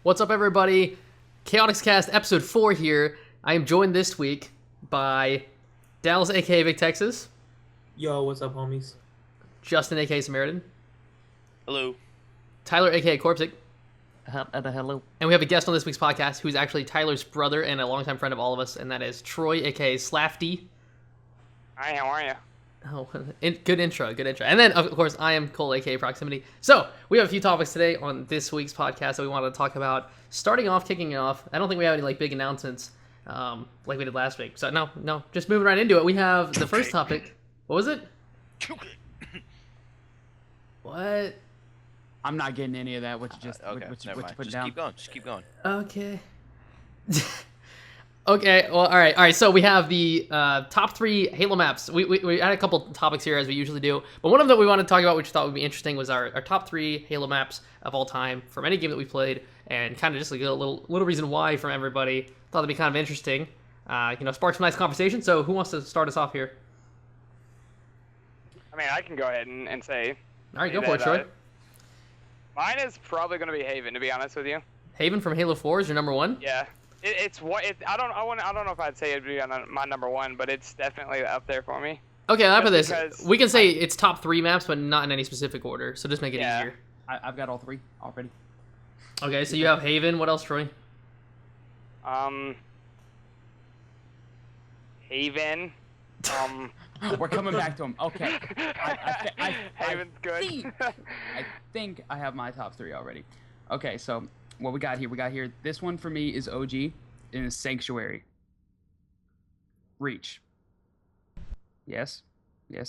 What's up, everybody? Chaotix Cast Episode 4 here. I am joined this week by Dallas, a.k.a. Vic, Texas. Yo, what's up, homies? Justin, a.k.a. Samaritan. Hello. Tyler, a.k.a. Corpsic. Hello. And we have a guest on this week's podcast who's actually Tyler's brother and a longtime friend of all of us, and that is Troy, a.k.a. Slafty. Hi, how are you? Oh, good intro. And then, of course, I am Cole, a.k.a. Proximity. So, we have a few topics today on this week's podcast that we wanted to talk about. Starting off, kicking it off, I don't think we have any big announcements like we did last week. So, no, just moving right into it. We have the first topic. What was it? What? I'm not getting any of that. What you just put down? Just keep going. Okay. Okay, well, all right. So we have the top 3 Halo maps. We had a couple topics here, as we usually do. But one of them that we wanted to talk about, which we thought would be interesting, was our top 3 Halo maps of all time from any game that we played, and kind of just like a little reason why from everybody. Thought it'd be kind of interesting. Spark some nice conversation. So who wants to start us off here? I mean, I can go ahead and say. All right, go for it, Troy. Mine is probably going to be Haven, to be honest with you. Haven from Halo 4 is your number 1? Yeah. I don't know if I'd say it'd be on my number 1, but it's definitely up there for me. Okay, how about this? We can say it's top 3 maps, but not in any specific order. So just make it easier. I've got all 3 already. Okay, so you have Haven. What else, Troy? Haven. We're coming back to him. Okay. Haven's good. I think I have my top 3 already. Okay, so what we got here? This one for me is OG, and is Sanctuary. Reach. Yes.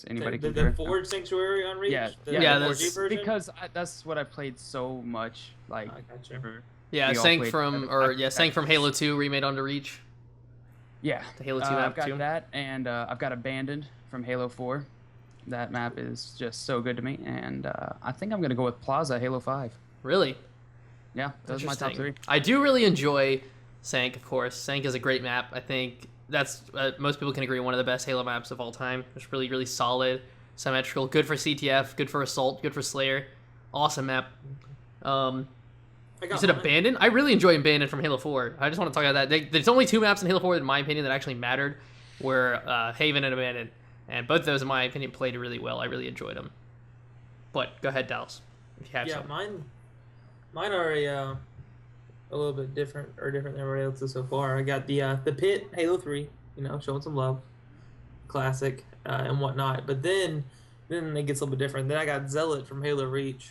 Anybody can the Forge Sanctuary on Reach? Yeah, the that's 4G version? because that's what I played so much. Like, I gotcha. Yeah, Sank from Halo 2 remade onto Reach. Yeah, The Halo 2 map I've got too. that, and I've got Abandoned from Halo 4. That map is just so good to me, and I think I'm gonna go with Plaza Halo 5. Really? Yeah, those are my top 3. I do really enjoy Sank, of course. Sank is a great map. I think that's most people can agree one of the best Halo maps of all time. It's really, really solid, symmetrical, good for CTF, good for Assault, good for Slayer. Awesome map. You said Abandoned? I really enjoy Abandoned from Halo 4. I just want to talk about that. There's only 2 maps in Halo 4, in my opinion, that actually mattered, were Haven and Abandoned. And both of those, in my opinion, played really well. I really enjoyed them. But go ahead, Dallas, if you have some. Mine are a little bit different than everybody else's so far. I got the Pit Halo 3, showing some love, classic and whatnot. But then it gets a little bit different. Then I got Zealot from Halo Reach,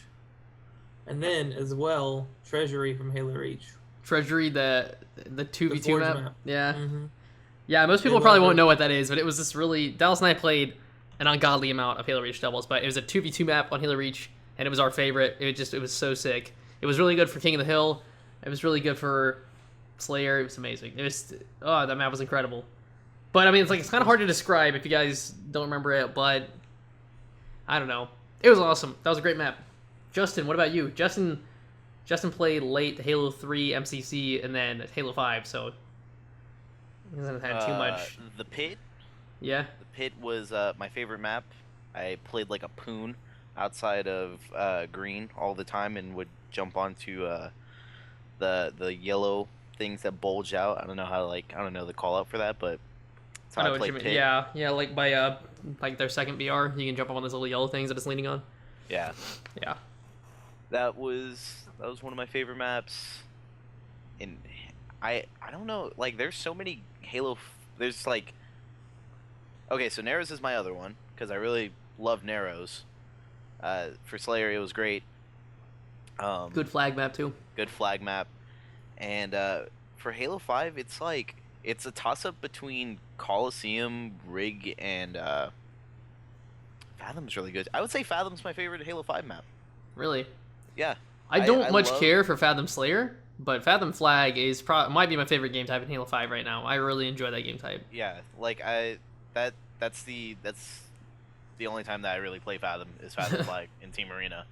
and then as well Treasury from Halo Reach. Treasury, the 2v2 map. Yeah. Mm-hmm. Yeah, most people probably won't know what that is, but it was this really... Dallas and I played an ungodly amount of Halo Reach doubles, but it was a 2v2 map on Halo Reach, and it was our favorite. It was so sick. It was really good for King of the Hill. It was really good for Slayer. It was amazing. That map was incredible. But, I mean, it's kind of hard to describe if you guys don't remember it, but I don't know. It was awesome. That was a great map. Justin, what about you? Justin played late Halo 3 MCC and then Halo 5, so he hasn't had too much. The Pit? Yeah? The Pit was my favorite map. I played like a poon outside of green all the time and would jump onto the yellow things that bulge out. I don't know the call out for that, but that's how I played Pit. Yeah, like by like their second BR, you can jump up on those little yellow things that it's leaning on. Yeah. Yeah. That was one of my favorite maps. And I don't know, like there's so many Halo there's like okay, so Narrows is my other one because I really love Narrows. For Slayer it was great. Good flag map too. Good flag map. And for Halo 5 it's a toss up between Coliseum, Rig, and Fathom's really good. I would say Fathom's my favorite Halo 5 map. Really? Yeah. I don't much care for Fathom Slayer, but Fathom Flag is might be my favorite game type in Halo 5 right now. I really enjoy that game type. Yeah, like that's the only time that I really play Fathom is Fathom Flag in Team Arena.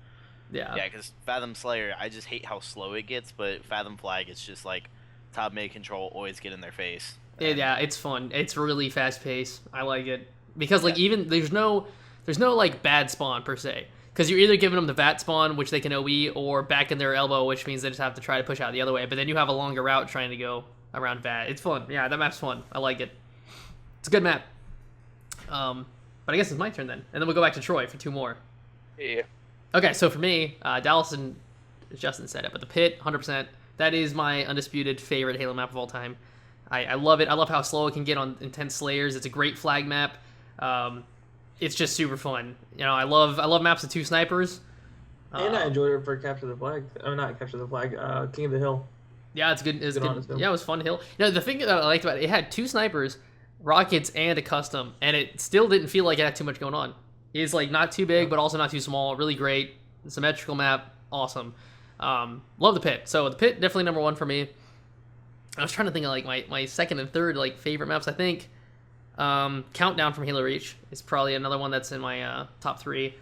Yeah. Yeah, because Fathom Slayer, I just hate how slow it gets, but Fathom Flag, it's just like top mid control, always get in their face. Yeah, it's fun. It's really fast paced. I like it because even there's no there's no like bad spawn per se, because you're either giving them the vat spawn, which they can OE, or back in their elbow, which means they just have to try to push out the other way. But then you have a longer route trying to go around vat. It's fun. Yeah, that map's fun. I like it. It's a good map. But I guess it's my turn then, and then we'll go back to Troy for 2 more. Yeah. Okay, so for me, Dallas and Justin said it, but the Pit, 100%. That is my undisputed favorite Halo map of all time. I love it. I love how slow it can get on intense Slayers. It's a great flag map. It's just super fun. You know, I love maps with 2 snipers. And I enjoyed it for Capture the Flag. Oh, not Capture the Flag. King of the Hill. Yeah, it's good. It's good. honest, Yeah, it was fun hill. You know, the thing that I liked about it had 2 snipers, rockets, and a custom, and it still didn't feel like it had too much going on. It's like not too big, but also not too small. Really great, symmetrical map, awesome. Love the Pit. So the Pit definitely number 1 for me. I was trying to think of like my second and third like favorite maps. I think Countdown from Halo Reach is probably another one that's in my top 3.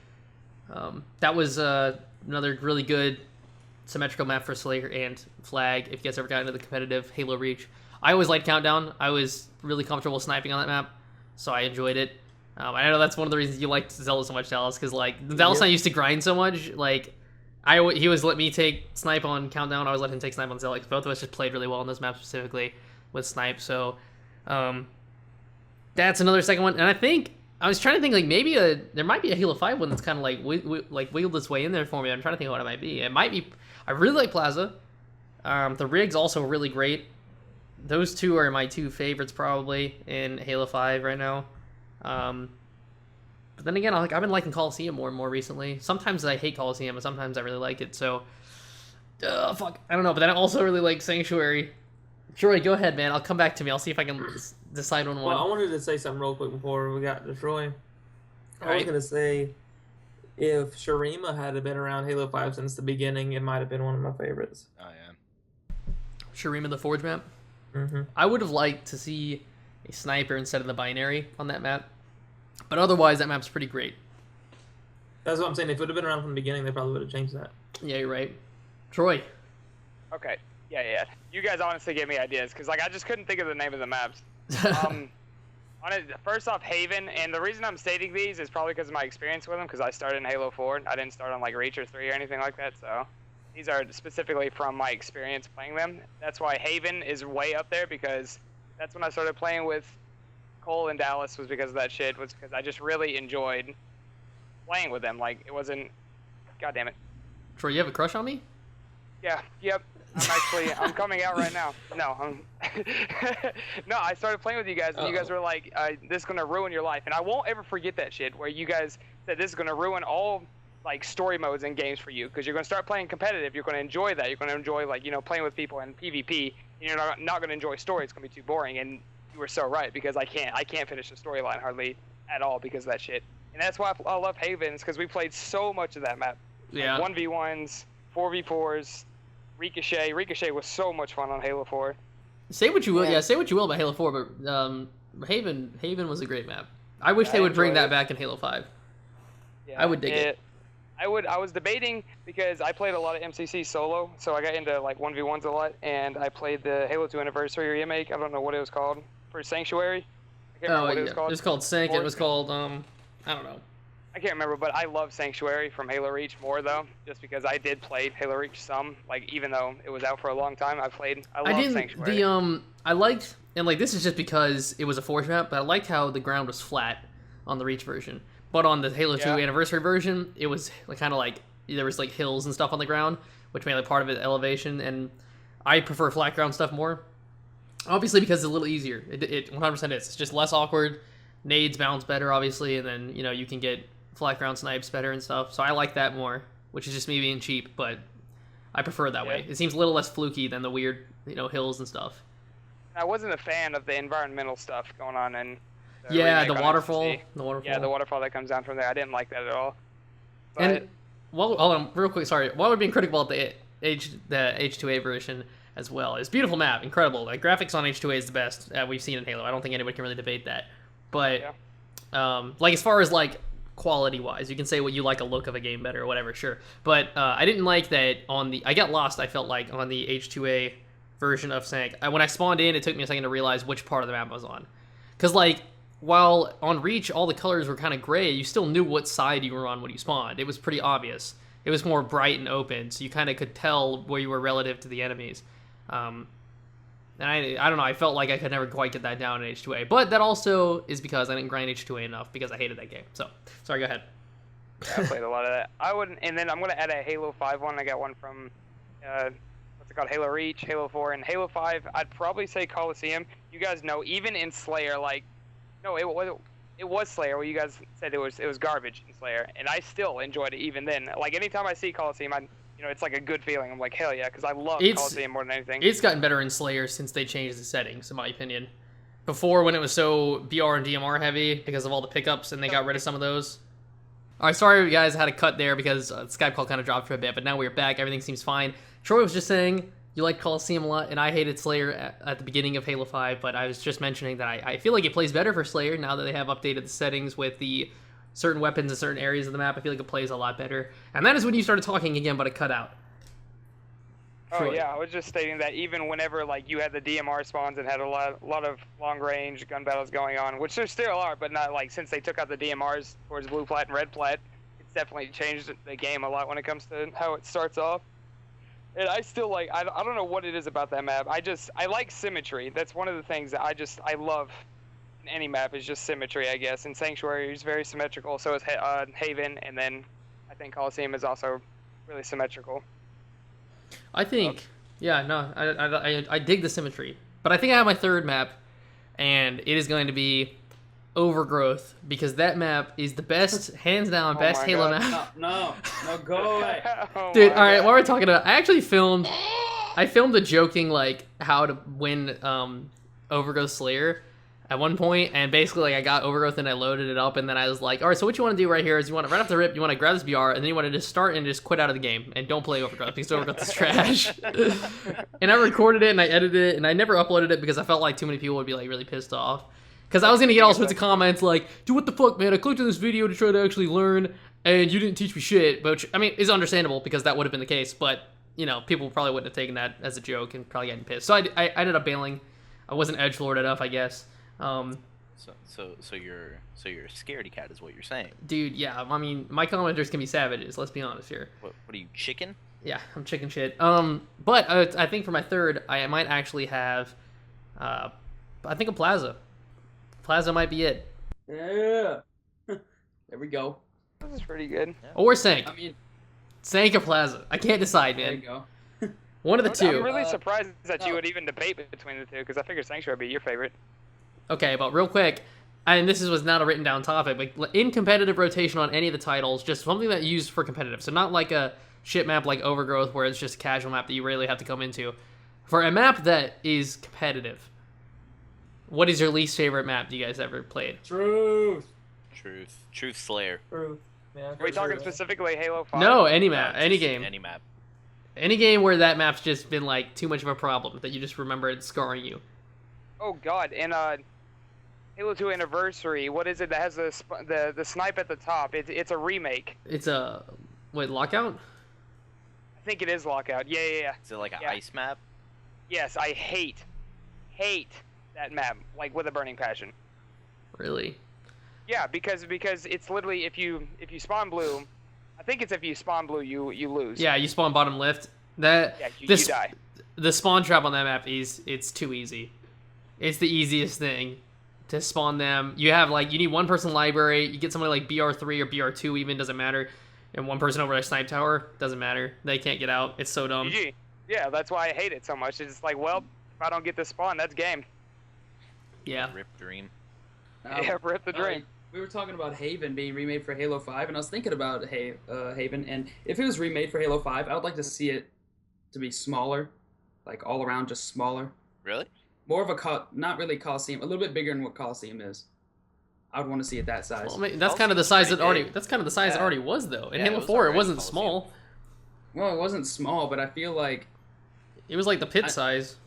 That was another really good symmetrical map for Slayer and Flag. If you guys ever got into the competitive Halo Reach, I always liked Countdown. I was really comfortable sniping on that map, so I enjoyed it. I know that's one of the reasons you liked Zelda so much, Dallas, because like Dallas and I used to grind so much. Like he was let me take snipe on Countdown. I was letting him take snipe on Zelda. Both of us just played really well on those maps specifically with snipe. So that's another second one. And I think I was trying to think like maybe there might be a Halo 5 one that's kind of like wiggled its way in there for me. I'm trying to think of what it might be. It might be. I really like Plaza. The rig's also really great. Those 2 are my 2 favorites probably in Halo 5 right now. But then again, I've been liking Coliseum more and more recently. Sometimes I hate Coliseum, and sometimes I really like it. So, fuck, I don't know. But then I also really like Sanctuary. Troy, go ahead, man. I'll come back to me. I'll see if I can decide on one. Well, I wanted to say something real quick before we got to Troy. I was Alright. going to say, if Shurima had been around Halo 5 since the beginning, it might have been one of my favorites. Oh yeah. Shurima the Forge map. Mm-hmm. I would have liked to see a sniper instead of the binary on that map. But otherwise, that map's pretty great. That's what I'm saying. If it would have been around from the beginning, they probably would have changed that. Yeah, you're right. Troy. Okay. Yeah. You guys honestly gave me ideas because like I just couldn't think of the name of the maps. First off, Haven, and the reason I'm stating these is probably because of my experience with them. Because I started in Halo 4. I didn't start on like Reach or 3 or anything like that. So these are specifically from my experience playing them. That's why Haven is way up there because that's when I started playing with Cole and Dallas. Was because of that shit. Was because I just really enjoyed playing with them. Like it wasn't. God damn it. Troy, you have a crush on me? Yeah. Yep. I'm coming out right now. No, no, I started playing with you guys, and you guys were like, this is going to ruin your life. And I won't ever forget that shit, where you guys said this is going to ruin all, like, story modes in games for you, because you're going to start playing competitive. You're going to enjoy that. You're going to enjoy, like, playing with people in PvP, and you're not going to enjoy story. It's going to be too boring. And you were so right, because I can't finish the storyline hardly at all because of that shit. And that's why I love Havens, because we played so much of that map. Yeah. Like 1v1s, 4v4s, Ricochet was so much fun on Halo 4. Say what you will, say what you will about Halo 4, but Haven was a great map. I wish they would bring that back in Halo 5. Yeah, I would dig it. I was debating because I played a lot of MCC solo, so I got into like 1v1s a lot, and I played the Halo 2 Anniversary remake. I don't know what it was called for Sanctuary. I can't remember what it was called. It was called Sank. It was called I don't know. I can't remember, but I love Sanctuary from Halo Reach more though, just because I did play Halo Reach some. Like even though it was out for a long time, I love Sanctuary. I liked, and like this is just because it was a Forge map, but I liked how the ground was flat on the Reach version. But on the Halo 2 Anniversary version, it was like, kind of like there was like hills and stuff on the ground, which made like part of it elevation. And I prefer flat ground stuff more, obviously because it's a little easier. It 100% is. It's just less awkward. Nades bounce better, obviously, and then you can get flat ground snipes better and stuff. So I like that more, which is just me being cheap, but I prefer it that way. It seems a little less fluky than the weird hills and stuff. I wasn't a fan of the environmental stuff going on in. The waterfall. Yeah, the waterfall that comes down from there. I didn't like that at all. But, and hold on, real quick. Sorry, while we're being critical of the H2A version as well, it's a beautiful map, incredible. Like graphics on H2A is the best we've seen in Halo. I don't think anybody can really debate that. But like as far as like quality wise, you can say what you like a look of a game better or whatever, sure. But I didn't like that I got lost. I felt like on the H2A version of Sank. When I spawned in, it took me a second to realize which part of the map I was on, because like while on Reach all the colors were kind of gray, you still knew what side you were on when you spawned. It was pretty obvious. It was more bright and open, so you kind of could tell where you were relative to the enemies. And I don't know, I felt like I could never quite get that down in H2A. But that also is because I didn't grind H2A enough because I hated that game. So, sorry, go ahead. Yeah, I played a lot of that. I wouldn't, and then I'm gonna add a Halo 5 one. I got one from, what's it called? Halo Reach, Halo 4, and Halo 5. I'd probably say Coliseum. You guys know, even in Slayer, like, no, it was Slayer. Where you guys said it was garbage in Slayer, and I still enjoyed it even then. Like anytime I see Coliseum, it's like a good feeling. I'm like, hell yeah, because I love Coliseum more than anything. It's gotten better in Slayer since they changed the settings, in my opinion. Before, when it was so BR and DMR heavy because of all the pickups, and they got rid of some of those. All right, sorry you guys had a cut there because Skype call kind of dropped for a bit, but now we're back. Everything seems fine. Troy was just saying you like Coliseum a lot, and I hated Slayer at the beginning of Halo 5, but I was just mentioning that I feel like it plays better for Slayer now that they have updated the settings with the certain weapons in certain areas of the map. I feel like it plays a lot better. And that is when you started talking again, but it cut out. Oh Troy. yeah, I was just stating that even whenever like you had the DMR spawns and had a lot of long range gun battles going on, which there still are, but not like since they took out the DMRs towards blue plat and red plat, it's definitely changed the game a lot when it comes to how it starts off. And I still like I don't know what it is about that map. I like symmetry. That's one of the things that I love in any map is just symmetry, I guess. And Sanctuary is very symmetrical, so is Haven, and then I think Coliseum is also really symmetrical. I think, yeah, no, I dig the symmetry. But I think I have my third map, and it is going to be Overgrowth, because that map is the best, hands down, best Halo map. No, go away. Dude, all right, what we're talking about, I actually filmed a joking, like, how to win Overgrowth Slayer at one point, and basically, like, I got Overgrowth and I loaded it up, and then I was like, all right, so what you want to do right here is you want to, right off the rip, you want to grab this BR, and then you want to just start and just quit out of the game, and don't play Overgrowth, because Overgrowth is trash. And I recorded it, and I edited it, and I never uploaded it, because I felt like too many people would be, like, really pissed off. Because I was going to get all sorts of comments like, dude, what the fuck, man, I clicked on this video to try to actually learn, and you didn't teach me shit, which, I mean, is understandable, because that would have been the case, but, you know, people probably wouldn't have taken that as a joke, and probably getting pissed. So I ended up bailing. I wasn't edgelord enough, I guess. So you're a scaredy cat, is what you're saying. Dude, yeah. I mean, my commenters can be savages. Let's be honest here. What are you, chicken? Yeah, I'm chicken shit. But I think for my third, I might actually have, I think a Plaza. Plaza might be it. Yeah. There we go. This is pretty good. Or Sank. I mean, Sank or Plaza. I can't decide, there you man. go. One of the two. I'm really surprised that you would even debate between the two, because I figured Sanctuary would be your favorite. Okay, but real quick, and this was not a written down topic, but in competitive rotation on any of the titles, just something that you use for competitive. So not like a shit map like Overgrowth where it's just a casual map that you really have to come into. For a map that is competitive, what is your least favorite map you guys ever played? Truth. Truth Slayer. Truth. Yeah, Are we talking specifically Halo 5? No, any map, any game. Any map. Any game where that map's just been like too much of a problem that you just remember it scarring you. Oh god, and Halo 2 Anniversary, what is it that has the snipe at the top? It's a remake. It's a Lockout? I think it is Lockout. Yeah. Is it like an ice map? Yes, I hate that map, like with a burning passion. Really? Yeah, because it's literally if you spawn blue, I think it's if you spawn blue you lose. Yeah, you spawn bottom left. Yeah, you die. The spawn trap on that map it's too easy. It's the easiest thing to spawn them. You have you need one person library, you get somebody like BR3 or BR2 even, doesn't matter. And one person over a snipe tower, doesn't matter. They can't get out. It's so dumb. GG. Yeah, that's why I hate it so much. It's like, well, if I don't get this spawn, that's game. Yeah. Rip dream. Yeah, rip the dream. We were talking about Haven being remade for Halo 5, and I was thinking about Haven, and if it was remade for Halo 5, I would like to see it to be smaller, like all around just smaller. Really? More of a, not really Coliseum, a little bit bigger than what Coliseum is. I would want to see it that size. Well, that's kind of the size it already. That's kind of the size it already was, though. In Halo 4, it wasn't small. Well, it wasn't small, but I feel like it was like the pit size.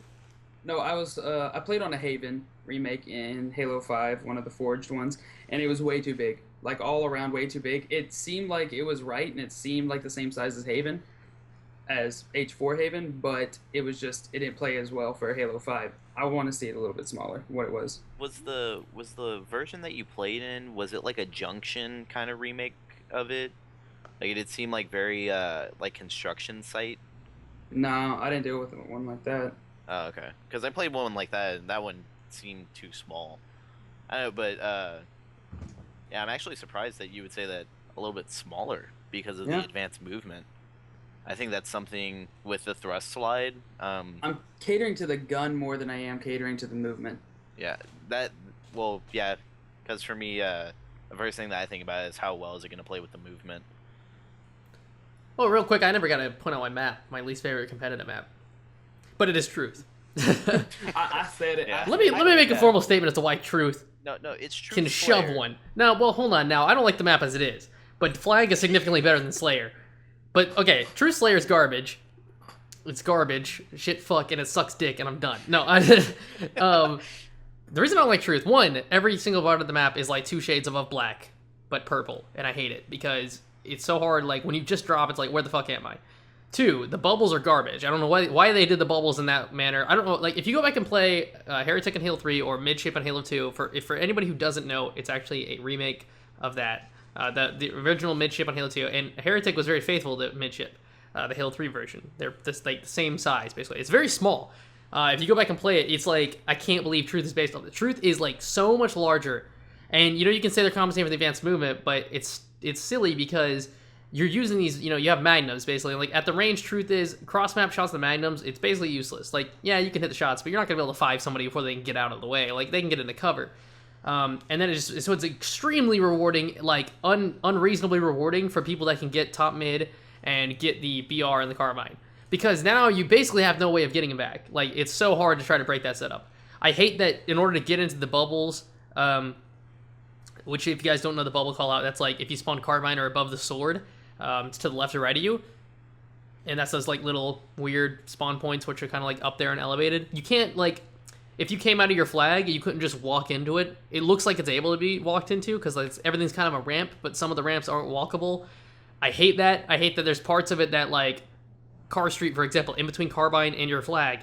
No, I played on a Haven remake in Halo 5, one of the forged ones, and it was way too big. Like all around way too big. It seemed like it was right, and it seemed like the same size as Haven. as H4 Haven, but it didn't play as well for Halo 5. I want to see it a little bit smaller, what it was. Was the version that you played in, was it like a Junction kind of remake of it? Like, it did seem like very like construction site. No, I didn't deal with one like that. Oh, okay. Because I played one like that, and that one seemed too small. I don't know, but yeah, I'm actually surprised that you would say that a little bit smaller because of the advanced movement. I think that's something with the thrust slide. I'm catering to the gun more than I am catering to the movement. Yeah, because for me, the first thing that I think about is how well is it going to play with the movement. Well, real quick, I never got to point out my map, my least favorite competitive map, but it is Truth. I said it. Yeah. Let me make a formal statement as to why Truth No, it's true. can shove one. No, well, hold on now. I don't like the map as it is, but Flag is significantly better than Slayer. But, okay, True Slayer's garbage. It's garbage. Shit, fuck, and it sucks dick, and I'm done. No, the reason I don't like Truth, one, every single part of the map is like 2 shades above black, but purple, and I hate it, because it's so hard, like, when you just drop, it's like, where the fuck am I? 2, the bubbles are garbage. I don't know why they did the bubbles in that manner. I don't know, like, if you go back and play Heretic on Halo 3 or Midship on Halo 2, for anybody who doesn't know, it's actually a remake of that. The original Midship on Halo 2, and Heretic was very faithful to Midship, the Halo 3 version. They're just like the same size, basically. It's very small. If you go back and play it, it's like, I can't believe Truth is based on it. Truth is like so much larger, and you can say they're compensating for the advanced movement, but it's silly because you're using these, you have magnums, basically. Like, at the range, Truth is, cross-map shots with the magnums, it's basically useless. Like, yeah, you can hit the shots, but you're not going to be able to five somebody before they can get out of the way. Like, they can get into cover. And then so it's extremely rewarding, like unreasonably rewarding for people that can get top mid and get the BR and the carbine, because now you basically have no way of getting him back. Like, it's so hard to try to break that setup. I hate that in order to get into the bubbles, which if you guys don't know the bubble call out, that's like if you spawn carbine or above the sword, it's to the left or right of you, and that's those like little weird spawn points which are kind of like up there and elevated. You can't like. If you came out of your flag, you couldn't just walk into it. It looks like it's able to be walked into because everything's kind of a ramp, but some of the ramps aren't walkable. I hate that. I hate that there's parts of it that, like, Car Street, for example, in between Carbine and your flag,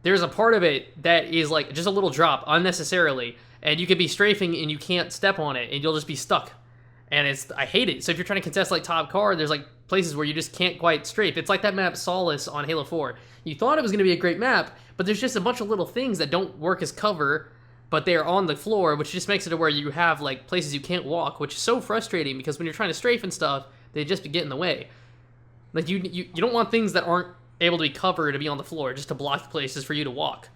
there's a part of it that is, like, just a little drop unnecessarily, and you could be strafing and you can't step on it, and you'll just be stuck. And I hate it. So if you're trying to contest, like, top car, there's, like, places where you just can't quite strafe. It's like that map Solace on Halo 4. You thought it was going to be a great map, but there's just a bunch of little things that don't work as cover, but they are on the floor, which just makes it to where you have, like, places you can't walk, which is so frustrating because when you're trying to strafe and stuff, they just get in the way. Like, you don't want things that aren't able to be covered to be on the floor just to block places for you to walk,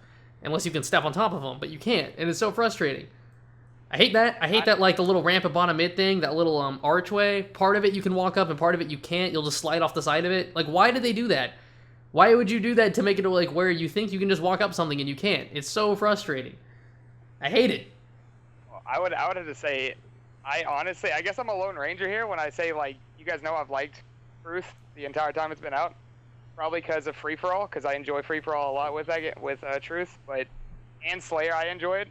unless you can step on top of them, but you can't, and it's so frustrating. I hate that. I hate that, like, the little ramp at bottom mid thing, that little archway. Part of it you can walk up, and part of it you can't. You'll just slide off the side of it. Like, why did they do that? Why would you do that to make it, like, where you think you can just walk up something and you can't? It's so frustrating. I hate it. I would have to say, I guess I'm a Lone Ranger here when I say, like, you guys know I've liked Truth the entire time it's been out. Probably because of Free For All, because I enjoy Free For All a lot with Truth, and Slayer I enjoy it.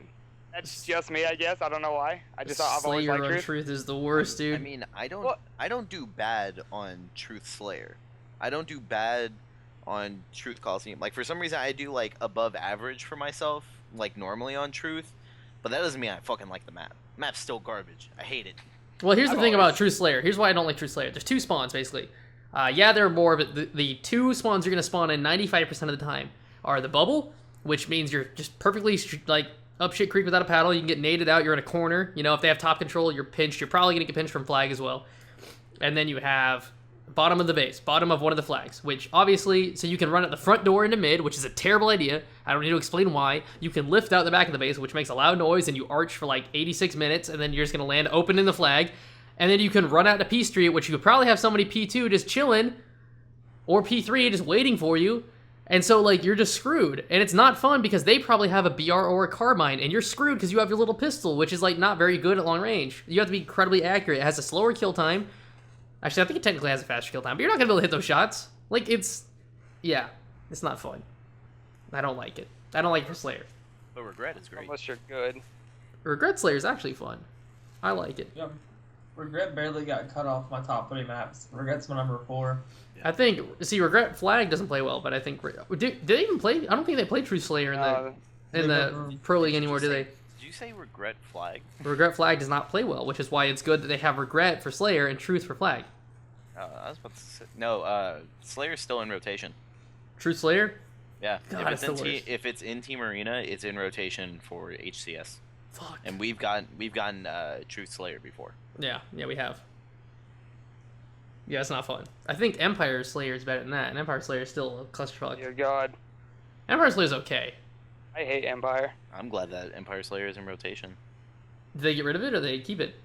That's just me, I guess. I don't know why. I've always liked Truth. Truth is the worst, dude. I mean, I don't do bad on Truth Slayer. I don't do bad on Truth Coliseum. Like, for some reason, I do, like, above average for myself, like, normally on Truth. But that doesn't mean I fucking like the map. Map's still garbage. I hate it. Well, here's the thing about Truth Slayer. Here's why I don't like Truth Slayer. There's 2 spawns, basically. Yeah, there are more, but the 2 spawns you're going to spawn in 95% of the time are the bubble, which means you're just perfectly, like, up shit creek without a paddle. You can get naded out. You're in a corner. You know, if they have top control, you're pinched. You're probably going to get pinched from flag as well. And then you have bottom of the base, bottom of one of the flags, which obviously, so you can run at the front door into mid, which is a terrible idea. I don't need to explain why. You can lift out the back of the base, which makes a loud noise, and you arch for like 86 minutes, and then you're just going to land open in the flag. And then you can run out to P Street, which you could probably have somebody P2 just chilling, or P3 just waiting for you. And so, like, you're just screwed. And it's not fun because they probably have a BR or a carbine, and you're screwed because you have your little pistol, which is, like, not very good at long range. You have to be incredibly accurate. It has a slower kill time. Actually, I think it technically has a faster kill time, but you're not going to be able to hit those shots. Like, it's not fun. I don't like it. I don't like it for Slayer. But Regret is great. Unless you're good. Regret Slayer is actually fun. I like it. Yeah. Regret barely got cut off my top 3 maps. Regret's my number 4. I think, see, Regret Flag doesn't play well, but I think, do they even play? I don't think they play Truth Slayer in the Pro League anymore, do they? Did you say Regret Flag? Regret Flag does not play well, which is why it's good that they have Regret for Slayer and Truth for Flag. I was about to say, no, Slayer's still in rotation. Truth Slayer? Yeah, God, if it's in Team Arena, it's in rotation for HCS. Fuck. And we've gotten Truth Slayer before. Yeah, we have. Yeah, it's not fun. I think Empire Slayer is better than that, and Empire Slayer is still a clusterfuck. Dear God, Empire Slayer is okay. I hate Empire. I'm glad that Empire Slayer is in rotation. Did they get rid of it, or they keep it?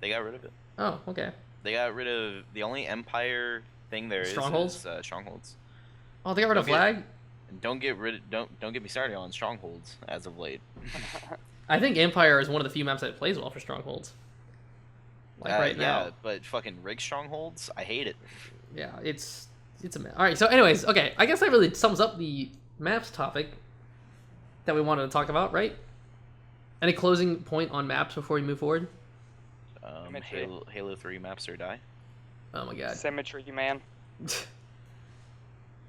They got rid of it. Oh, okay. They got rid of the only Empire thing there Strongholds? is Strongholds. Oh, they got rid of Flag? Don't get me started on Strongholds as of late. I think Empire is one of the few maps that plays well for Strongholds. Right now. Yeah, but fucking rig Strongholds, I hate it. Yeah, it's a map. All right, so anyways, okay, I guess that really sums up the maps topic that we wanted to talk about, right? Any closing point on maps before we move forward? Halo 3 maps or die. Oh my god. Symmetry, man.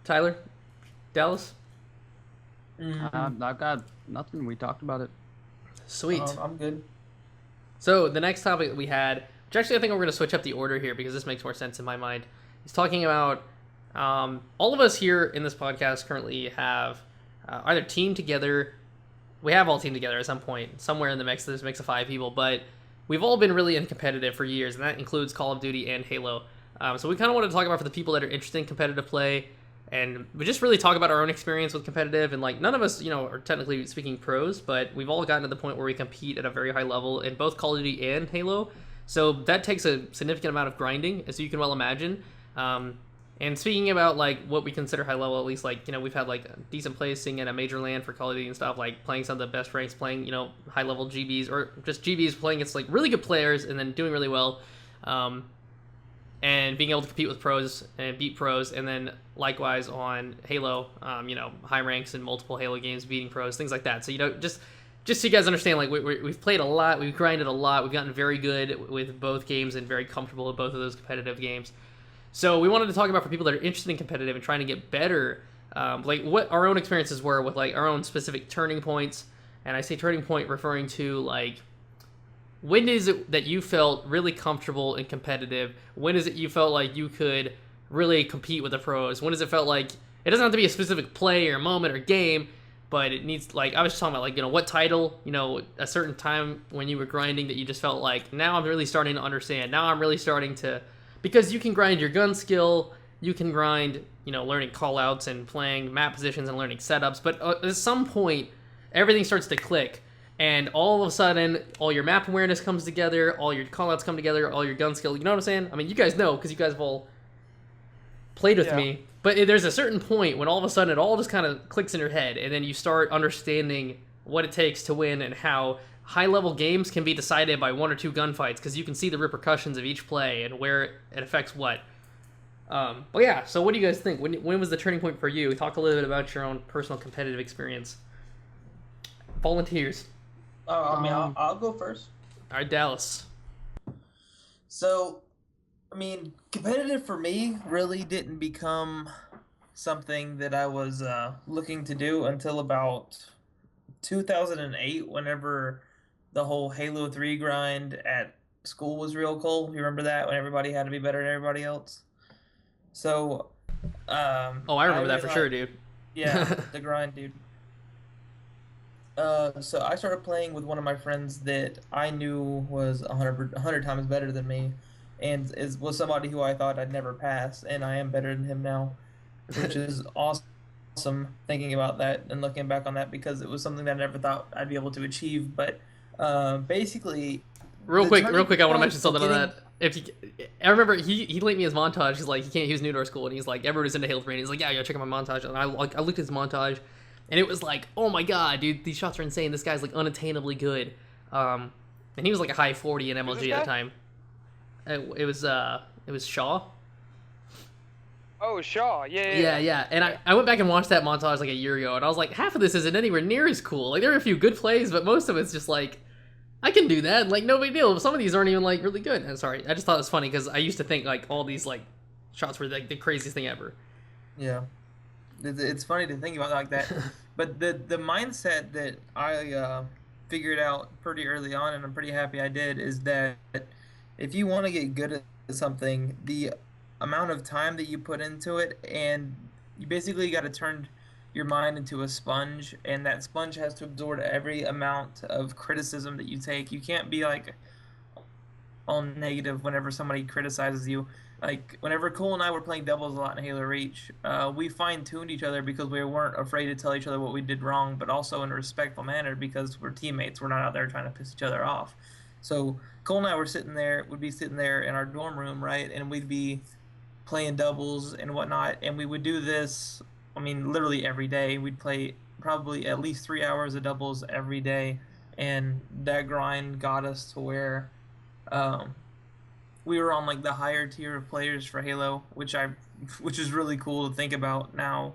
Tyler? Dallas? I've got nothing. We talked about it. Sweet. I'm good. So the next topic that we had, which actually I think we're going to switch up the order here because this makes more sense in my mind, is talking about all of us here in this podcast currently have either teamed together. We have all teamed together at some point, somewhere in the mix. There's a mix of 5 people, but we've all been really competitive for years, and that includes Call of Duty and Halo. So we kind of want to talk about for the people that are interested in competitive play, and we just really talk about our own experience with competitive. And like, none of us, are technically speaking pros, but we've all gotten to the point where we compete at a very high level in both Call of Duty and Halo. So that takes a significant amount of grinding, as you can well imagine. And speaking about like what we consider high level, at least like, we've had like a decent placing at a major LAN for Call of Duty and stuff, like playing some of the best ranks, playing, high level GBs or just GBs playing against like really good players and then doing really well. And being able to compete with pros and beat pros, and then likewise on Halo, high ranks in multiple Halo games, beating pros, things like that. So, just so you guys understand, like we've played a lot, we've grinded a lot, we've gotten very good with both games and very comfortable with both of those competitive games. So we wanted to talk about for people that are interested in competitive and trying to get better, like what our own experiences were with like our own specific turning points. And I say turning point referring to like, when is it that you felt really comfortable and competitive? When is it you felt like you could really compete with the pros? When does it felt like, it doesn't have to be a specific play or moment or game, but it needs, like, I was just talking about, like, what title, a certain time when you were grinding that you just felt like, now I'm really starting to understand. Now I'm really starting to, because you can grind your gun skill, you can grind, learning callouts and playing map positions and learning setups, but at some point, everything starts to click. And all of a sudden, all your map awareness comes together, all your callouts come together, all your gun skill. You know what I'm saying? I mean, you guys know because you guys have all played with me. But there's a certain point when all of a sudden it all just kind of clicks in your head, and then you start understanding what it takes to win and how high-level games can be decided by 1 or 2 gunfights because you can see the repercussions of each play and where it affects what. But yeah, so what do you guys think? When was the turning point for you? Talk a little bit about your own personal competitive experience. Volunteers. I'll go first. All right, Dallas. So, competitive for me really didn't become something that I was looking to do until about 2008, whenever the whole Halo 3 grind at school was real cool. You remember that? When everybody had to be better than everybody else? So, I remember that for sure, dude. Yeah, the grind, dude. So I started playing with one of my friends that I knew was 100 times better than me, and was somebody who I thought I'd never pass, and I am better than him now, which is awesome thinking about that and looking back on that, because it was something that I never thought I'd be able to achieve. But basically, real quick, I want to mention something on that. I remember he linked me his montage. He's like, he was new to our school, and he's like, everybody's into Halo 3, and he's like, yeah, check out my montage. And I looked at his montage. And it was like, oh my god, dude, these shots are insane. This guy's like unattainably good. And he was like a high 40 in MLG at the time. It was Shaw. Oh, Shaw, yeah. And I went back and watched that montage like a year ago, and I was like, half of this isn't anywhere near as cool. Like, there are a few good plays, but most of it's just like I can do that. Like, no big deal. Some of these aren't even like really good. I'm sorry. I just thought it was funny because I used to think like all these like shots were like the craziest thing ever. Yeah, it's funny to think about it like that. But the mindset that I figured out pretty early on, and I'm pretty happy I did, is that if you want to get good at something, the amount of time that you put into it, and you basically got to turn your mind into a sponge, and that sponge has to absorb every amount of criticism that you take. You can't be like all negative whenever somebody criticizes you. Like whenever Cole and I were playing doubles a lot in Halo Reach, we fine-tuned each other because we weren't afraid to tell each other what we did wrong, but also in a respectful manner because we're teammates. We're not out there trying to piss each other off. So Cole and I would be sitting there in our dorm room, right, and we'd be playing doubles and whatnot, and we would do this. I mean, literally every day. We'd play probably at least 3 hours of doubles every day, and that grind got us to where um, we were on like the higher tier of players for Halo, which is really cool to think about now.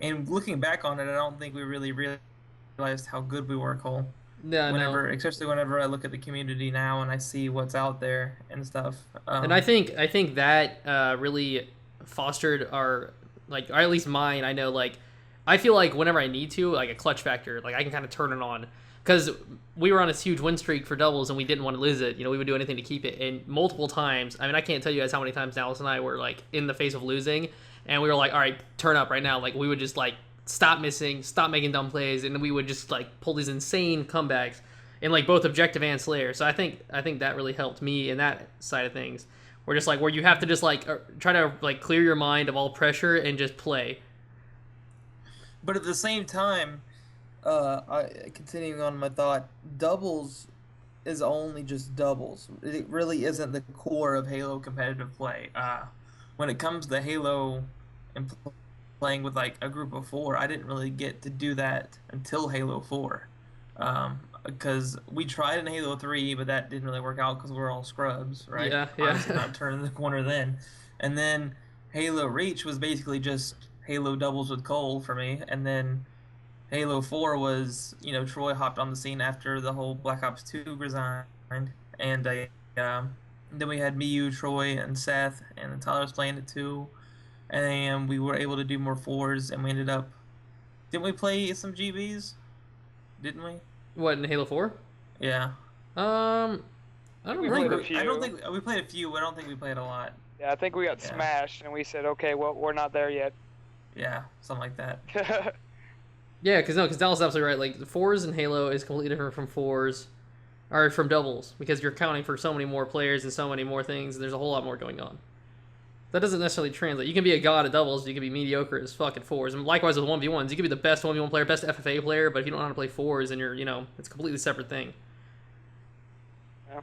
And looking back on it, I don't think we really realized how good we were, Cole. Yeah, no. Especially whenever I look at the community now and I see what's out there and stuff. And I think that really fostered our like, or at least mine. I know like I feel like whenever I need to, like a clutch factor, like I can kind of turn it on because we were on this huge win streak for doubles and we didn't want to lose it. You know, we would do anything to keep it. And multiple times, I mean, I can't tell you guys how many times Dallas and I were like in the face of losing, and we were like, all right, turn up right now. Like we would just like stop missing, stop making dumb plays, and then we would just like pull these insane comebacks in like both objective and Slayer. So I think that really helped me in that side of things. Where just like where you have to just like try to like clear your mind of all pressure and just play. But at the same time, continuing on my thought, doubles is only just doubles. It really isn't the core of Halo competitive play. When it comes to Halo and playing with like a group of 4, I didn't really get to do that until Halo 4. Because we tried in Halo 3, but that didn't really work out because we're all scrubs, right? Yeah. Obviously not turning the corner then. And then Halo Reach was basically just Halo doubles with Cole for me. And then Halo 4 was, Troy hopped on the scene after the whole Black Ops 2 resigned. And then we had me, you, Troy, and Seth, and Tyler was playing it too. And we were able to do more 4s, and we ended up... Didn't we play some GBs? Didn't we? What, in Halo 4? Yeah. I don't We played remember. a few. I don't think we played a few. I don't think we played a lot. Yeah, I think we got Yeah. smashed, and we said, okay, well, we're not there yet. Yeah, something like that. Yeah, because Dallas is absolutely right. Like, 4s in Halo is completely different from 4s, or from doubles, because you're counting for so many more players and so many more things, and there's a whole lot more going on. That doesn't necessarily translate. You can be a god at doubles, you can be mediocre as fucking 4s. And likewise with 1v1s, you can be the best 1v1 player, best FFA player, but if you don't know how to play 4s, then you're, it's a completely separate thing. Yeah.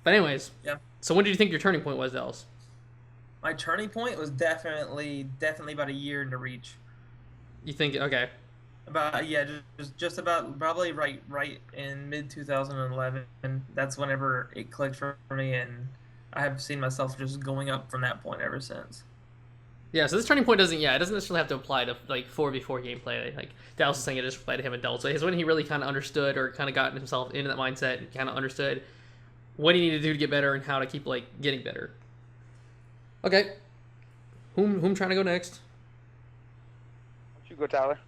But anyways, Yeah. So when did you think your turning point was, Dallas? My turning point was definitely about a year into Reach. You think, okay. About just about probably right in mid 2011. That's whenever it clicked for me, and I have seen myself just going up from that point ever since. Yeah, so this turning point doesn't necessarily have to apply to like 4v4 gameplay. Like Dallas was saying, it just applied to him adults. So it's when he really kind of understood or kind of got himself into that mindset and kind of understood what he needed to do to get better and how to keep like getting better. Okay, whom trying to go next? Why don't you go, Tyler?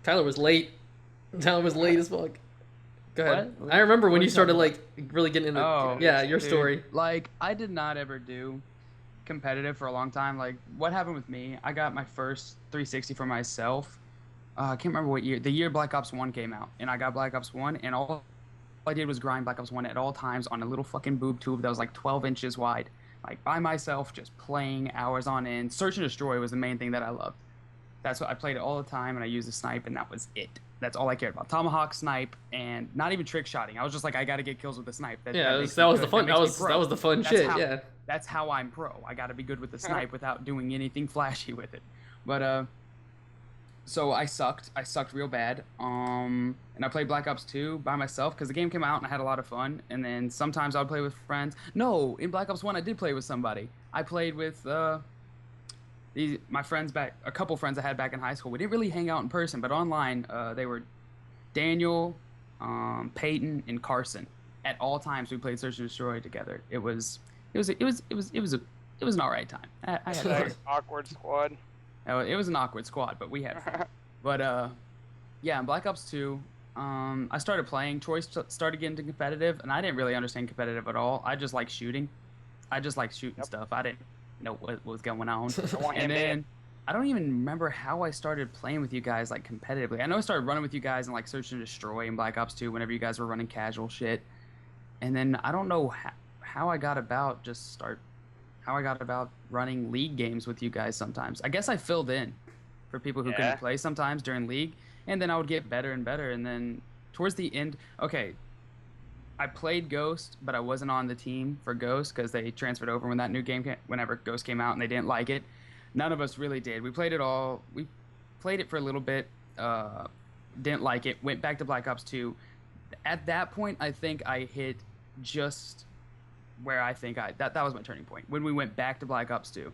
Tyler was late. Tyler was late as fuck. Go ahead. What? I remember when What are you you started talking like really getting into your Dude, story. Like, I did not ever do competitive for a long time. Like, what happened with me? I got my first 360 for myself. I can't remember what year. The year Black Ops 1 came out, and I got Black Ops 1, and all I did was grind Black Ops 1 at all times on a little fucking boob tube that was like 12 inches wide. Like, by myself, just playing hours on end. Search and Destroy was the main thing that I loved. That's what I played it all the time, and I used the snipe, and that was it. That's all I cared about. Tomahawk, snipe, and not even trick shotting. I was just like, I gotta get kills with the snipe. That was the fun. That was the fun shit. Yeah. That's how I'm pro. I gotta be good with the snipe without doing anything flashy with it. But so I sucked. I sucked real bad. And I played Black Ops 2 by myself because the game came out and I had a lot of fun. And then sometimes I would play with friends. No, in Black Ops 1 I did play with somebody. I played with my friends a couple friends I had back in high school. We didn't really hang out in person, but online they were Daniel, Peyton, and Carson. At all times, we played Search and Destroy together. It was an alright time. I had fun. Awkward squad. It was an awkward squad, but we had fun. But yeah, in Black Ops 2, I started playing. Troy started getting into competitive, and I didn't really understand competitive at all. I just like shooting. Stuff. I didn't know what was going on. And then I don't even remember how I started playing with you guys like competitively. I know I started running with you guys in like Search and Destroy and Black Ops 2 whenever you guys were running casual shit. And then I don't know how I got about running league games with you guys sometimes. I guess I filled in for people who couldn't play sometimes during league, and then I would get better and better. And then towards the end, okay, I played Ghost, but I wasn't on the team for Ghost because they transferred over when that new game whenever Ghost came out, and they didn't like it. None of us really did. We played it all. We played it for a little bit, didn't like it, went back to Black Ops 2. At that point, I think I hit just where I think that was my turning point, when we went back to Black Ops 2.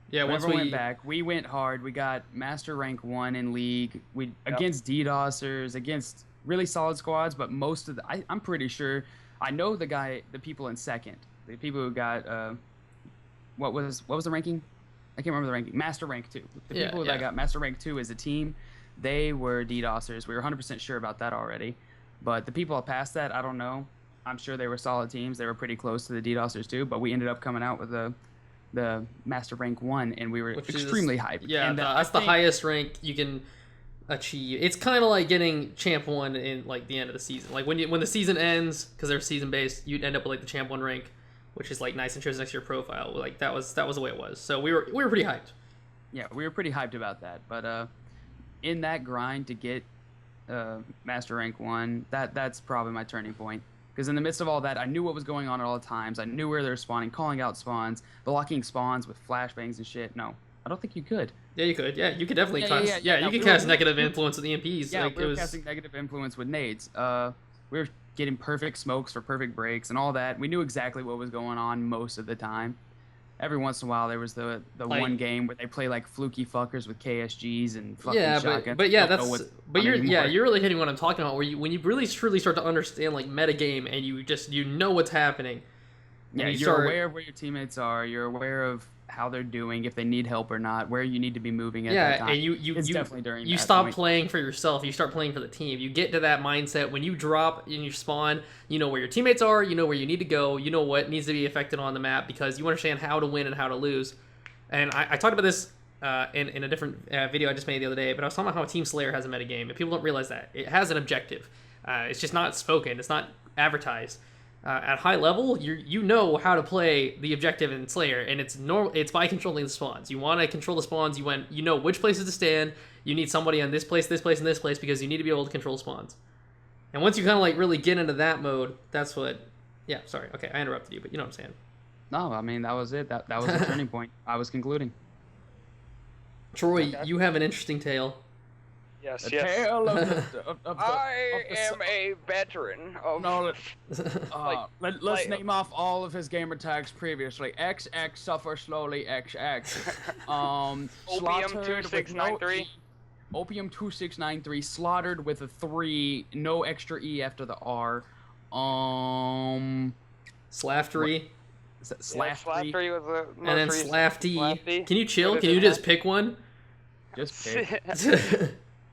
Yeah, whenever we went back, we went hard. We got Master Rank 1 in League. Against DDoSers, against really solid squads, but most of I'm pretty sure, I know the people in second, the people who got, what was the ranking? I can't remember the ranking. Master Rank 2. The people that got Master Rank 2 as a team, they were DDoSers. We were 100% sure about that already. But the people past that, I don't know. I'm sure they were solid teams. They were pretty close to the DDoSers too, but we ended up coming out with the Master Rank 1, and we were extremely hyped. Yeah, and, that's the highest rank you can achieve. It's kind of like getting Champ 1 in like the end of the season. Like when the season ends, because they're season based, you'd end up with like the Champ 1 rank, which is like nice and shows next to your profile. Like that was the way it was. So we were pretty hyped. Yeah, we were pretty hyped about that. But in that grind to get Master Rank 1, that's probably my turning point. Because in the midst of all that, I knew what was going on at all times. I knew where they're spawning, calling out spawns, blocking spawns with flashbangs and shit. No, I don't think you could. Yeah, you could. Yeah, you could definitely cast. Yeah, you could cast negative influence with EMPs. Yeah, like, we were casting negative influence with nades. We were getting perfect smokes for perfect breaks and all that. We knew exactly what was going on most of the time. Every once in a while, there was the like, one game where they play like fluky fuckers with KSGs and fucking shotguns. But you're really hitting what I'm talking about. When you really truly start to understand like metagame and you know what's happening. Yeah, you're aware of where your teammates are. You're aware of how they're doing, if they need help or not, where you need to be moving at that time. And you stop playing for yourself. You start playing for the team. You get to that mindset when you drop and you spawn. You know where your teammates are. You know where you need to go. You know what needs to be affected on the map because you understand how to win and how to lose. And I talked about this in a different video I just made the other day, but I was talking about how Team Slayer has a metagame, and people don't realize that. It has an objective. It's just not spoken. It's not advertised. At high level, you know how to play the objective in Slayer, and it's by controlling the spawns. You want to control the spawns. You know which places to stand. You need somebody on this place, and this place because you need to be able to control spawns. And once you kind of like really get into that mode, that's what. Yeah, sorry. Okay, I interrupted you, but you know what I'm saying. No, I mean that was it. That was the turning point. I was concluding. Troy, you have an interesting tale. Yes, the tale of I am a veteran of... No, let's name off all of his gamer tags previously. XX, suffer slowly, XX. Opium 2693. Opium 2693, slaughtered with a 3, no extra E after the R. Slaftery. Slaftery was the and then Slafty. Can you chill? Can you just pick one? Just pick.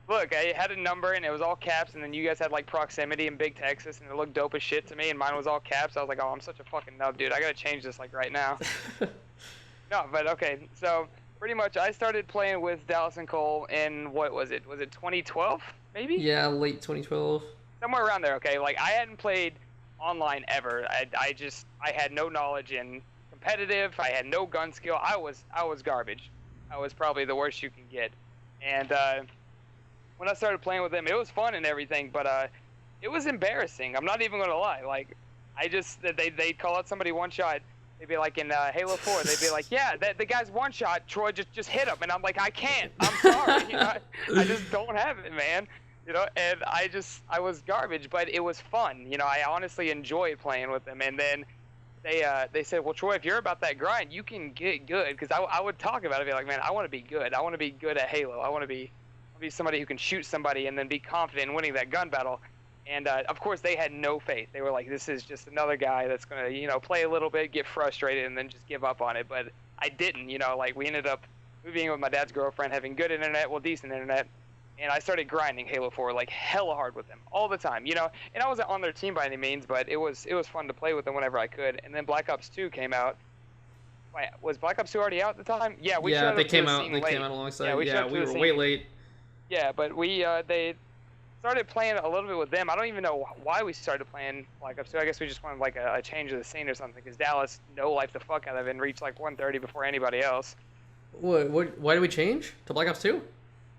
Look, I had a number and it was all caps, and then you guys had like proximity in Big Texas, and it looked dope as shit to me, and mine was all caps. I was like, oh, I'm such a fucking nub, dude. I gotta change this like right now. No, but okay. So pretty much, I started playing with Dallas and Cole in what was it? Was it 2012? Maybe? Yeah, late 2012. Somewhere around there. Okay. Like I hadn't played online ever. I had no knowledge in competitive. I had no gun skill. I was garbage. I was probably the worst you can get, and when I started playing with them, it was fun and everything, but it was embarrassing. I'm not even gonna lie. Like, they'd call out somebody one shot. They'd be like in Halo 4. They'd be like, yeah, the guy's one shot. Troy just hit him, and I'm like, I can't. I'm sorry. You know, I just don't have it, man. You know, and I was garbage, but it was fun. You know, I honestly enjoyed playing with them. And then they said, well, Troy, if you're about that grind, you can get good. Because I would talk about it, be like, man, I want to be good. I want to be good at Halo. I want to be somebody who can shoot somebody and then be confident in winning that gun battle. And of course, they had no faith. They were like, this is just another guy that's gonna, play a little bit, get frustrated, and then just give up on it. But I didn't. Like we ended up moving in with my dad's girlfriend, having good internet, well, decent internet. And I started grinding Halo 4 like hella hard with them all the time, And I wasn't on their team by any means, but it was fun to play with them whenever I could. And then Black Ops 2 came out. Wait, was Black Ops 2 already out at the time? Yeah, we yeah, showed they up to came the out. scene They late. came out alongside. Yeah, we were way late. Yeah, but they started playing a little bit with them. I don't even know why we started playing Black Ops 2. I guess we just wanted like a change of the scene or something. Because Dallas no-lifed the fuck out of it and reached like 130 before anybody else. What? Why did we change to Black Ops 2?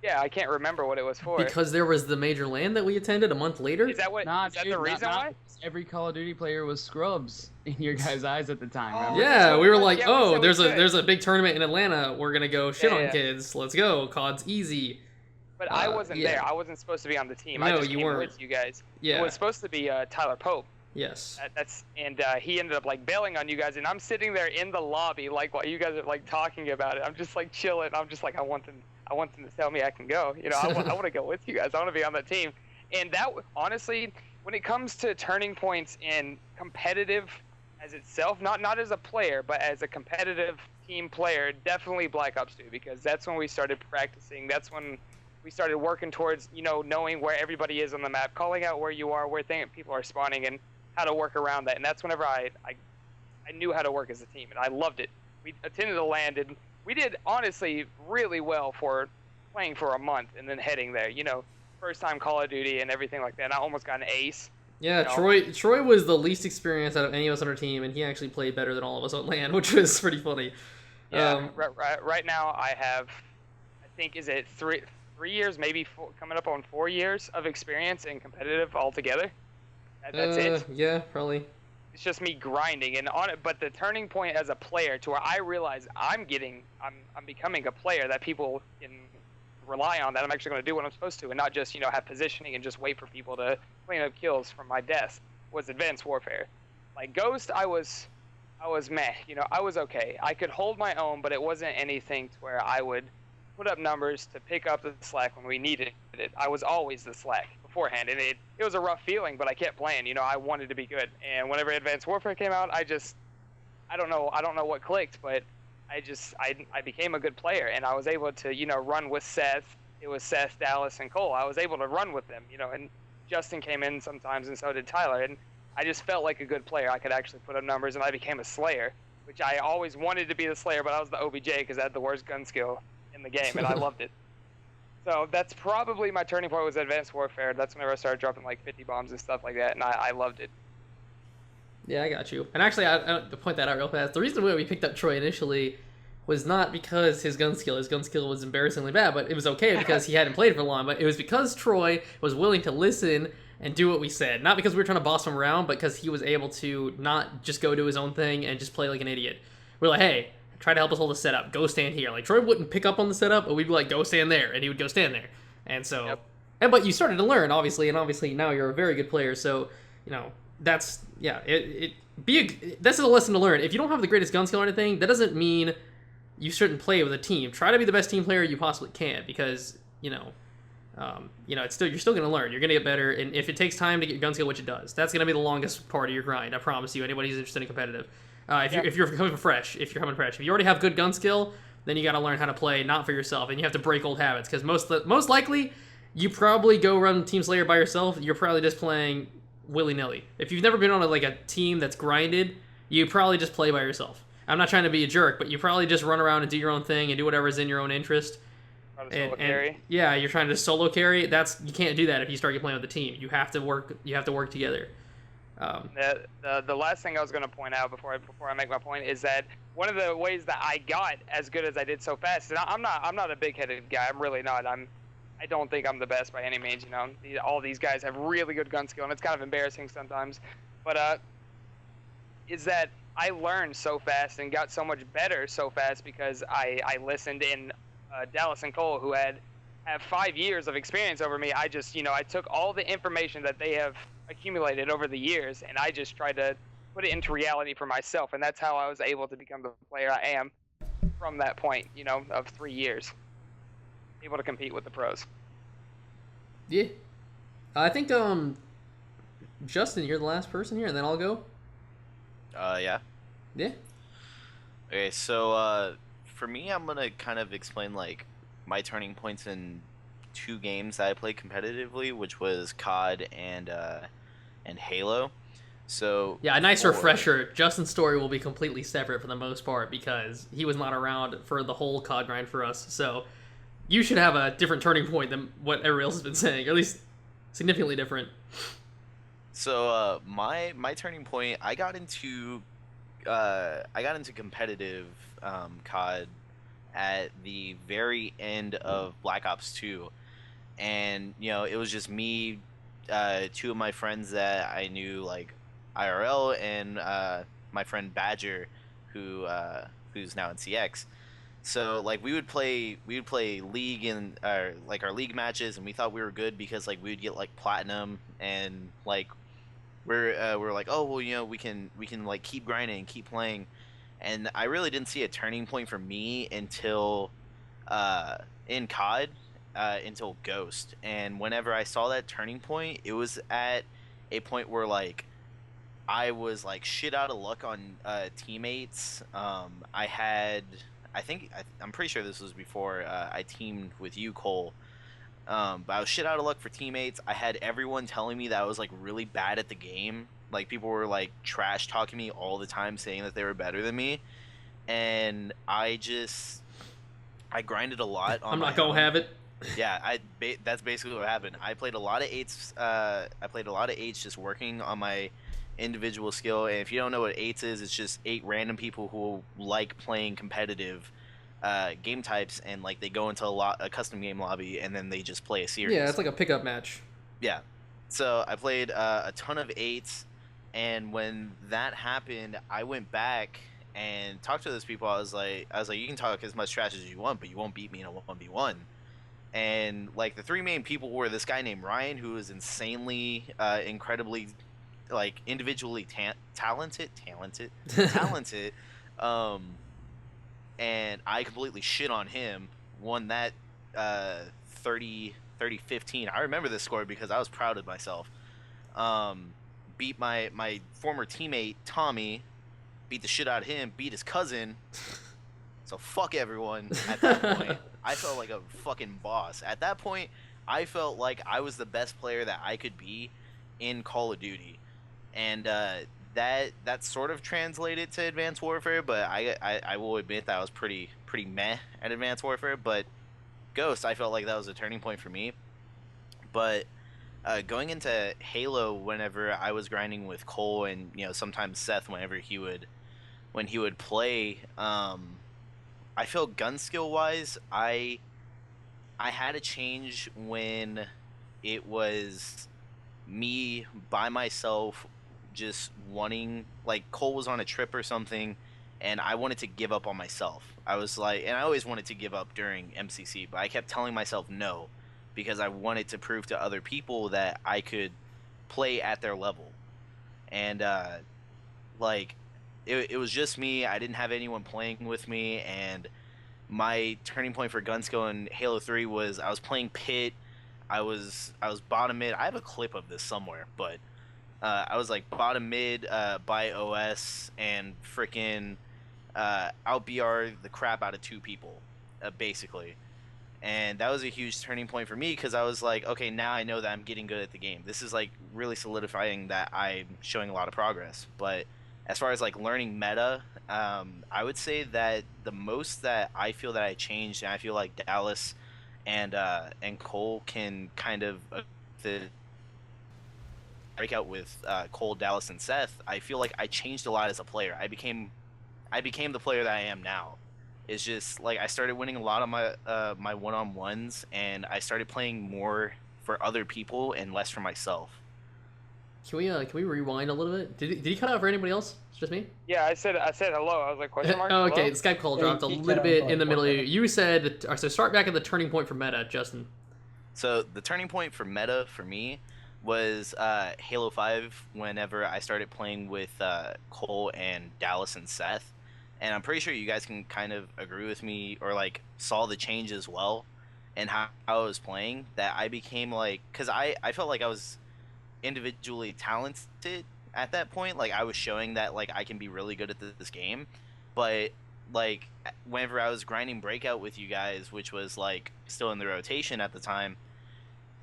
Yeah, I can't remember what it was for. Because there was the major LAN that we attended a month later. Is that what? Is that the reason why? Every Call of Duty player was scrubs in your guys' eyes at the time. Oh, Remember? Yeah, we were like, Yeah, oh, so there's a big tournament in Atlanta. We're gonna go shit on Yeah. kids. Let's go. COD's easy. But I wasn't yeah. there. I wasn't supposed to be on the team. No, I just you came weren't. with you guys. Yeah. It was supposed to be Tyler Pope. Yes. He ended up like bailing on you guys, and I'm sitting there in the lobby like while you guys are like talking about it. I'm just like chilling. I'm just like I want them to tell me I can go. I want to go with you guys. I want to be on the team. And that honestly, when it comes to turning points in competitive as itself, not as a player, but as a competitive team player, definitely Black Ops 2, because that's when we started practicing. That's when we started working towards, knowing where everybody is on the map, calling out where you are, where people are spawning, and how to work around that. And that's whenever I knew how to work as a team, and I loved it. We attended the LAN, and we did honestly really well for playing for a month and then heading there. First time Call of Duty and everything like that. And I almost got an ace. Yeah, Troy was the least experienced out of any of us on our team, and he actually played better than all of us on LAN, which was pretty funny. Yeah, right now I have, I think, is it 3 years, maybe coming up on 4 years of experience in competitive altogether. That's it. Yeah, probably. It's just me grinding and on it. But the turning point as a player to where I realize I'm becoming a player that people can rely on, that I'm actually going to do what I'm supposed to, and not just have positioning and just wait for people to clean up kills from my desk, was Advanced Warfare. Like Ghost, I was meh. I was okay. I could hold my own, but it wasn't anything to where I would put up numbers to pick up the slack when we needed it. I was always the slack beforehand, and it was a rough feeling, but I kept playing. I wanted to be good. And whenever Advanced Warfare came out, I don't know what clicked, but I became a good player, and I was able to run with Seth. It was Seth, Dallas, and Cole. I was able to run with them, and Justin came in sometimes, and so did Tyler, and I just felt like a good player. I could actually put up numbers, and I became a Slayer, which I always wanted to be the Slayer, but I was the OBJ because I had the worst gun skill in the game, and I loved it. So that's probably my turning point, was Advanced Warfare. That's whenever I started dropping like 50 bombs and stuff like that, and I loved it. Yeah, I got you. And actually, to point that out real fast, the reason why we picked up Troy initially was not because his gun skill was embarrassingly bad, but it was okay because he hadn't played for long. But it was because Troy was willing to listen and do what we said. Not because we were trying to boss him around, but because he was able to not just go do his own thing and just play like an idiot. We're like, hey, try to help us hold the setup. Go stand here. Like, Troy wouldn't pick up on the setup, but we'd be like, go stand there. And he would go stand there. And so, but you started to learn, obviously, and obviously now you're a very good player. So, that's, yeah, this is a lesson to learn. If you don't have the greatest gun skill or anything, that doesn't mean you shouldn't play with a team. Try to be the best team player you possibly can, because you're still going to learn. You're going to get better, and if it takes time to get your gun skill, which it does, that's going to be the longest part of your grind. I promise you. Anybody who's interested in competitive, if you're coming fresh, if you already have good gun skill, then you got to learn how to play not for yourself, and you have to break old habits, because most likely you probably go run Team Slayer by yourself. You're probably just playing willy-nilly. If you've never been on a team that's grinded, you probably just play by yourself. I'm not trying to be a jerk, but you probably just run around and do your own thing and do whatever's in your own interest. Carry. Yeah, you're trying to solo carry. You can't do that if you start playing with a team. You have to work together. The last thing I was going to point out before I make my point is that one of the ways that I got as good as I did so fast, and I'm not a big-headed guy. I'm really not. I don't think I'm the best by any means. All these guys have really good gun skill, and it's kind of embarrassing sometimes. But is that I learned so fast and got so much better so fast because I listened in. Dallas and Cole, who have 5 years of experience over me, I just I took all the information that they have accumulated over the years, and I just tried to put it into reality for myself, and that's how I was able to become the player I am from that point, of 3 years, able to compete with the pros. Yeah. I think Justin, you're the last person here, and then I'll go. Yeah. Yeah. Okay, so for me, I'm gonna kind of explain like my turning points in 2 games that I played competitively, which was COD and Halo. So Yeah, a nice for- refresher. Justin's story will be completely separate for the most part because he was not around for the whole COD grind for us. So you should have a different turning point than what everybody else has been saying, or at least significantly different. So my turning point, I got into competitive COD at the very end of Black Ops 2, and it was just me, 2 of my friends that I knew like IRL, and my friend Badger, who's now in CX. So like we would play league and like our league matches, and we thought we were good because like we would get like platinum, and like we're like, oh well, we can like keep grinding and keep playing. And I really didn't see a turning point for me until in COD, until Ghost. And whenever I saw that turning point, it was at a point where like I was like shit out of luck on teammates. I'm pretty sure this was before I teamed with you, Cole. But I was shit out of luck for teammates. I had everyone telling me that I was like really bad at the game. Like people were like trash talking me all the time, saying that they were better than me. And I grinded a lot on I'm my not gonna own. have it. Yeah, that's basically what happened. I played a lot of eights. I played a lot of eights, just working on my individual skill. And if you don't know what eights is, it's just 8 random people who like playing competitive game types, and like they go into a custom game lobby, and then they just play a series. Yeah, it's like a pickup match. Yeah. So I played a ton of eights, and when that happened, I went back and talked to those people. I was like, you can talk as much trash as you want, but you won't beat me in a 1v1. And like the 3 main people were this guy named Ryan, who is insanely, incredibly, like individually talented, um, and I completely shit on him. Won that 30-15. I remember this score because I was proud of myself. Beat my former teammate Tommy, beat the shit out of him, beat his cousin. So fuck everyone at that point. I felt like a fucking boss. At that point, I felt like I was the best player that I could be in Call of Duty. And that sort of translated to Advanced Warfare, but I will admit that I was pretty meh at Advanced Warfare. But Ghost, I felt like that was a turning point for me. But going into Halo, whenever I was grinding with Cole and sometimes Seth, whenever he would play, I felt gun skill wise, I had a change when it was me by myself, just wanting, like Cole was on a trip or something, and I wanted to give up on myself. I was like, and I always wanted to give up during MCC, but I kept telling myself no, because I wanted to prove to other people that I could play at their level. And like it was just me. I didn't have anyone playing with me, and my turning point for gun skill in Halo 3 was I was playing Pit. I was bottom mid. I have a clip of this somewhere, but I was like bottom mid by OS, and freaking out BR the crap out of 2 people, basically. And that was a huge turning point for me, because I was like, okay, now I know that I'm getting good at the game. This is like really solidifying that I'm showing a lot of progress. But as far as like learning meta, I would say that the most that I feel that I changed, and I feel like Dallas and Cole can kind of break out with Cole, Dallas, and Seth. I feel like I changed a lot as a player. I became the player that I am now. It's just like I started winning a lot of my my one-on-ones, and I started playing more for other people and less for myself. Can we rewind a little bit? Did he cut out for anybody else? It's just me? Yeah, I said hello. I was like, question mark? Oh, okay, Hello? the Skype call Yeah, dropped a he little cut bit out in the for middle. like 1 minute. You said, so start back at the turning point for meta, Justin. So the turning point for meta for me was Halo 5 whenever I started playing with Cole and Dallas and Seth. And I'm pretty sure you guys can kind of agree with me or like saw the change as well and how I was playing that I became like because I felt like I was individually talented at that point. Like I was showing that like I can be really good at this game, but like whenever I was grinding breakout with you guys, which was like still in the rotation at the time,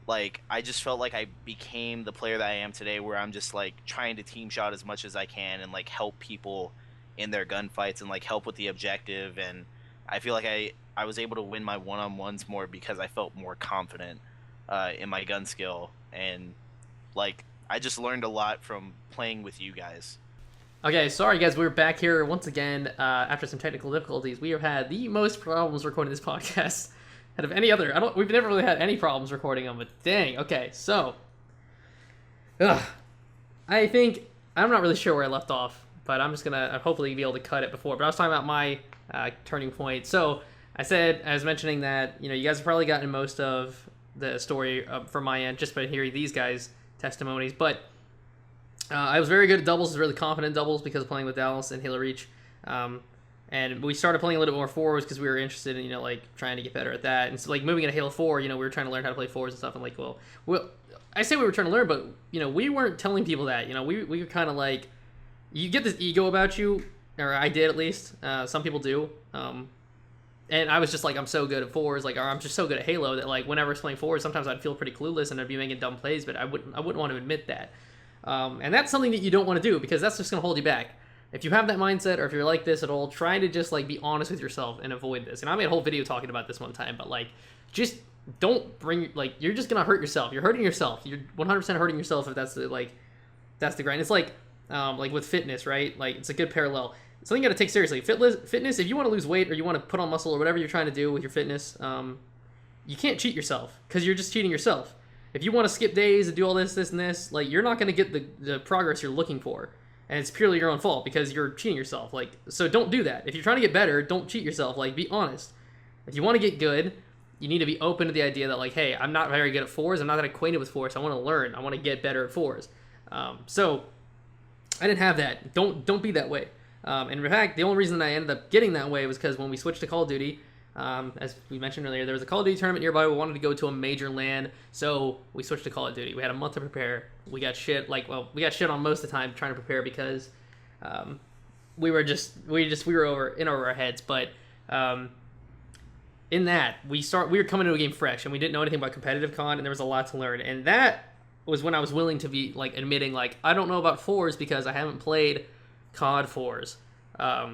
like I just felt like I became the player that I am today, where I'm just like trying to team shot as much as I can and like help people in their gunfights and like help with the objective. And I feel like I was able to win my one-on-ones more because I felt more confident in my gun skill. And like I just learned a lot from playing with you guys. Okay, sorry guys, we're back here once again after some technical difficulties. We have had the most problems recording this podcast out of any other. We've never really had any problems recording them, but dang. Okay, so I think I'm not really sure where I left off, but I'm just gonna hopefully be able to cut it before. But I was talking about my turning point. So I was mentioning that you guys have probably gotten most of the story from my end just by hearing these guys' testimonies, but I was very good at doubles, really confident doubles because of playing with Dallas and Halo Reach. And we started playing a little bit more fours because we were interested in, like trying to get better at that. And so like moving into Halo 4, we were trying to learn how to play fours and stuff. And like, well, I say we were trying to learn, but we weren't telling people that. We were kind of like, you get this ego about you, or I did at least. Some people do. And I was just like, I'm so good at fours, like, or I'm just so good at Halo that like whenever I was playing fours, sometimes I'd feel pretty clueless and I'd be making dumb plays, but I wouldn't want to admit that. And that's something that you don't want to do because that's just going to hold you back. If you have that mindset or if you're like this at all, try to just like be honest with yourself and avoid this. And I made a whole video talking about this one time, but like just don't bring you're just going to hurt yourself. You're hurting yourself. You're 100% hurting yourself if that's the grind. It's like with fitness, right? Like it's a good parallel. Something you got to take seriously. Fitness, if you want to lose weight or you want to put on muscle or whatever you're trying to do with your fitness, you can't cheat yourself because you're just cheating yourself. If you want to skip days and do all this, and this, like you're not going to get the progress you're looking for, and it's purely your own fault because you're cheating yourself. Like, so don't do that. If you're trying to get better, don't cheat yourself. Like, be honest. If you want to get good, you need to be open to the idea that like, hey, I'm not very good at fours. I'm not that acquainted with fours. So I want to learn. I want to get better at fours. So I didn't have that. Don't be that way. And in fact, the only reason I ended up getting that way was because when we switched to Call of Duty. As we mentioned earlier, there was a Call of Duty tournament nearby. We wanted to go to a major LAN, so we switched to Call of Duty. We had a month to prepare. We got shit on most of the time trying to prepare because we were over our heads. But in that we were coming into a game fresh and we didn't know anything about competitive COD, and there was a lot to learn. And that was when I was willing to be like admitting like I don't know about fours because I haven't played COD fours.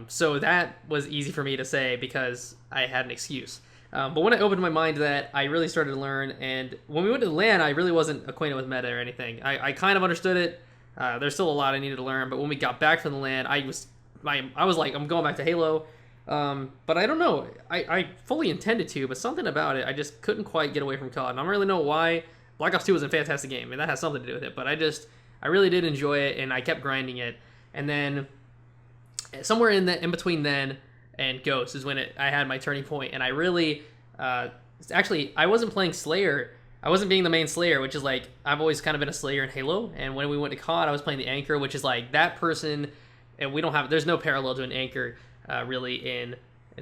So that was easy for me to say because I had an excuse. But when I opened my mind to that, I really started to learn. And when we went to the LAN, I really wasn't acquainted with meta or anything. I kind of understood it. There's still a lot I needed to learn. But when we got back from the LAN, I was like, I'm going back to Halo. But I don't know. I fully intended to, but something about it, I just couldn't quite get away from COD. And I don't really know why. Black Ops 2 was a fantastic game, and that has something to do with it. But I really did enjoy it, and I kept grinding it. And then somewhere in between then and Ghost is when I had my turning point, and I really actually I wasn't playing Slayer. I wasn't being the main Slayer, which is like I've always kind of been a Slayer in Halo. And when we went to COD, I was playing the Anchor, which is like that person, and there's no parallel to an Anchor really in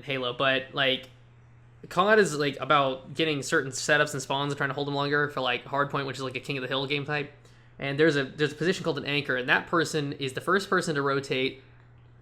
Halo. But like COD is like about getting certain setups and spawns and trying to hold them longer for like Hardpoint, which is like a King of the Hill game type. And there's a position called an Anchor, and that person is the first person to rotate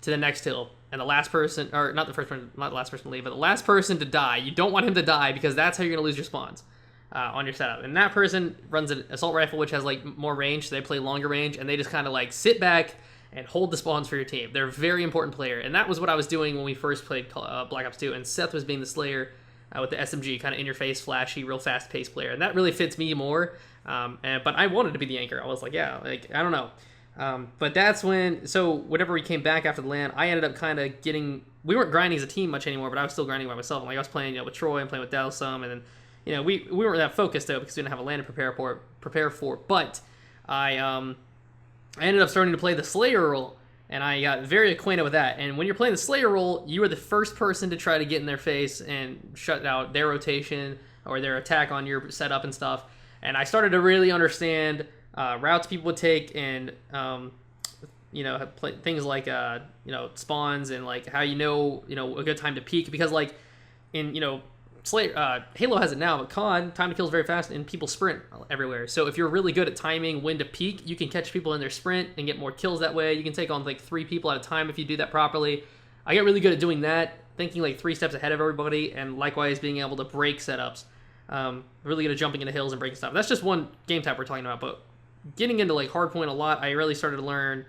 to the next hill, and the last person, or not the last person to leave, but the last person to die. You don't want him to die because that's how you're going to lose your spawns on your setup. And that person runs an assault rifle, which has like more range, so they play longer range, and they just kind of like sit back and hold the spawns for your team. They're a very important player, and that was what I was doing when we first played Black Ops 2, and Seth was being the Slayer with the SMG, kind of in-your-face, flashy, real fast-paced player, and that really fits me more. But I wanted to be the Anchor. I was like, yeah, like I don't know. But that's so whenever we came back after the LAN, I ended up kind of we weren't grinding as a team much anymore, but I was still grinding by myself. Like I was playing, with Troy and playing with Dallas some, and then, we weren't that focused though because we didn't have a LAN to prepare for. But I ended up starting to play the Slayer role, and I got very acquainted with that. And when you're playing the Slayer role, you are the first person to try to get in their face and shut out their rotation or their attack on your setup and stuff. And I started to really understand routes people would take, and things like spawns, and like how a good time to peak, because like in Slayer, Halo has it now, but COD, time to kill is very fast, and people sprint everywhere. So if you're really good at timing when to peak, you can catch people in their sprint and get more kills that way. You can take on like 3 people at a time if you do that properly. I get really good at doing that, thinking like 3 steps ahead of everybody, and likewise being able to break setups. Really good at jumping into hills and breaking stuff. That's just one game type we're talking about, but getting into like hardpoint a lot, I really started to learn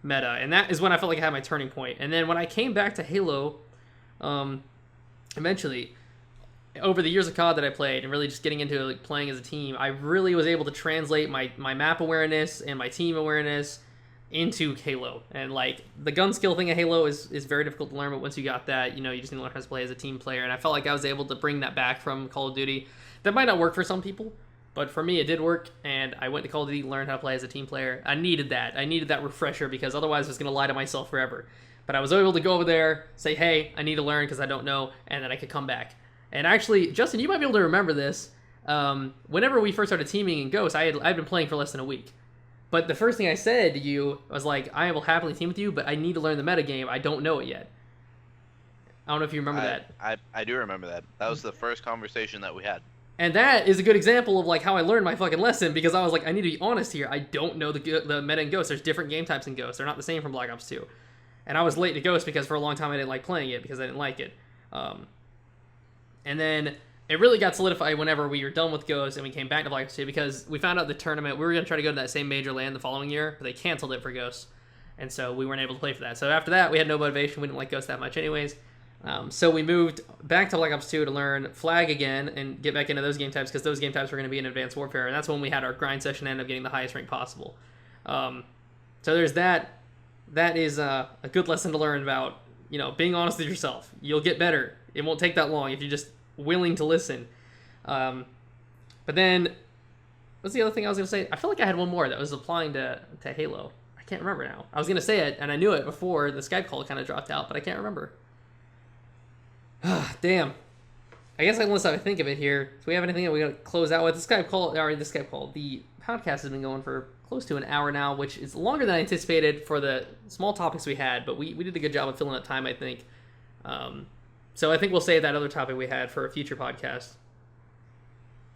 meta, and that is when I felt like I had my turning point. And then when I came back to Halo, eventually, over the years of COD that I played, and really just getting into like playing as a team, I really was able to translate my map awareness and my team awareness into Halo. And like the gun skill thing of Halo is very difficult to learn, but once you got that, you just need to learn how to play as a team player. And I felt like I was able to bring that back from Call of Duty. That might not work for some people, but for me it did work, and I went to Call of Duty, learned how to play as a team player. I needed that refresher, because otherwise I was going to lie to myself forever. But I was able to go over there, say, hey, I need to learn because I don't know, and then I could come back. And actually, Justin, you might be able to remember this. Whenever we first started teaming in Ghost, I'd been playing for less than a week. But the first thing I said to you was like, I will happily team with you, but I need to learn the metagame. I don't know it yet. I don't know if you remember that. I do remember that. That was the first conversation that we had. And that is a good example of like how I learned my fucking lesson, because I was like, I need to be honest here. I don't know the meta in Ghost. There's different game types in Ghost. They're not the same from Black Ops 2. And I was late to Ghost because for a long time I didn't like playing it because I didn't like it. And then it really got solidified whenever we were done with Ghost and we came back to Black Ops 2, because we found out the tournament, we were going to try to go to that same major LAN the following year, but they canceled it for Ghost. And so we weren't able to play for that. So after that, we had no motivation. We didn't like Ghost that much anyways. So we moved back to Black Ops 2 to learn Flag again and get back into those game types, because those game types were going to be in Advanced Warfare. And that's when we had our grind session and ended up getting the highest rank possible. So there's that. That is a good lesson to learn about, being honest with yourself. You'll get better. It won't take that long if you're just willing to listen. But then, what's the other thing I was going to say? I feel like I had one more that was applying to Halo. I can't remember now. I was going to say it, and I knew it before the Skype call kind of dropped out, but I can't remember. Damn. I guess unless I think of it here. Do we have anything that we got to close out with? The podcast has been going for close to an hour now, which is longer than I anticipated for the small topics we had, but we did a good job of filling up time, I think. So I think we'll save that other topic we had for a future podcast.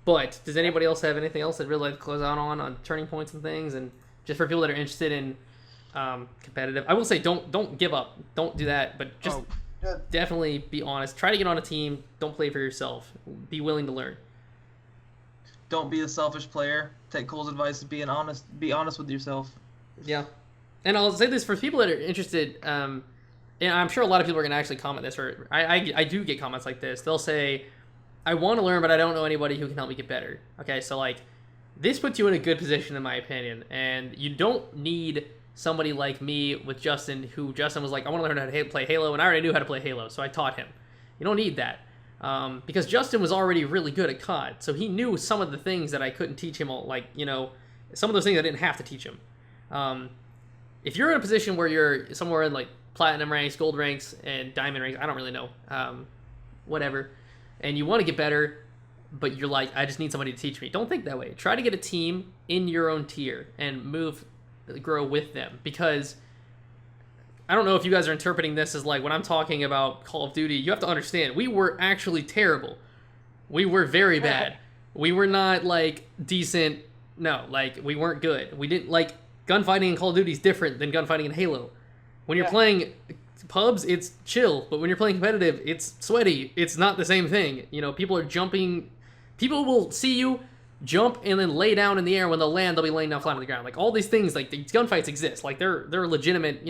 But does anybody else have anything else that really like to close out on turning points and things, and just for people that are interested in competitive? I will say don't give up. Don't do that, but just definitely be honest. Try to get on a team. Don't play for yourself. Be willing to learn. Don't be a selfish player. Take Cole's advice. Be honest with yourself. Yeah. And I'll say this for people that are interested, and I'm sure a lot of people are going to actually comment this, or I do get comments like this. They'll say, I want to learn, but I don't know anybody who can help me get better. Okay, so like, this puts you in a good position in my opinion, and you don't need somebody like me with Justin, who Justin was like, I want to learn how to play Halo, and I already knew how to play Halo, so I taught him. You don't need that. Because Justin was already really good at COD, so he knew some of the things that I couldn't teach him, some of those things I didn't have to teach him. If you're in a position where you're somewhere in like platinum ranks, gold ranks, and diamond ranks, I don't really know, whatever, and you want to get better, but you're like, I just need somebody to teach me. Don't think that way. Try to get a team in your own tier and grow with them, because I don't know if you guys are interpreting this as like when I'm talking about Call of Duty, you have to understand, we were actually terrible. We were very bad. We were not like decent. No, like we weren't good. We didn't like gunfighting in Call of Duty is different than gunfighting in Halo. When you're playing pubs, it's chill, but when you're playing competitive, it's sweaty. It's not the same thing. People are jumping. People will see you jump and then lay down in the air. When they'll land, they'll be laying down flat on the ground. Like all these things, like these gunfights exist. Like they're legitimate,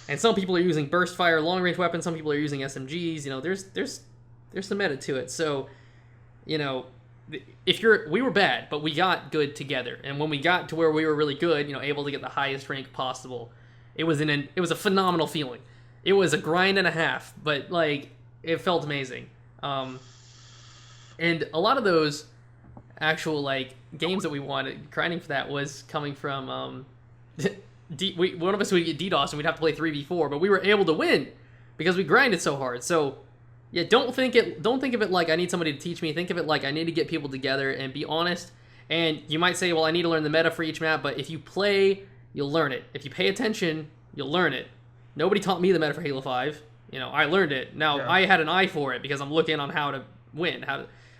And some people are using burst fire, long range weapons. Some people are using SMGs. There's some meta to it. So, we were bad, but we got good together. And when we got to where we were really good, able to get the highest rank possible, it was a phenomenal feeling. It was a grind and a half, but like it felt amazing. And a lot of those actual like games that we wanted, grinding for that was coming from one of us would get DDoS and we'd have to play 3v4, but we were able to win because we grinded so hard. So yeah, don't think of it like I need somebody to teach me. Think of it like I need to get people together and be honest And you might say, well, I need to learn the meta for each map, but if you play, you'll learn it. If you pay attention, you'll learn it. Nobody taught me the meta for Halo 5. I learned it. Now, Yeah. I had an eye for it because I'm looking on how to win.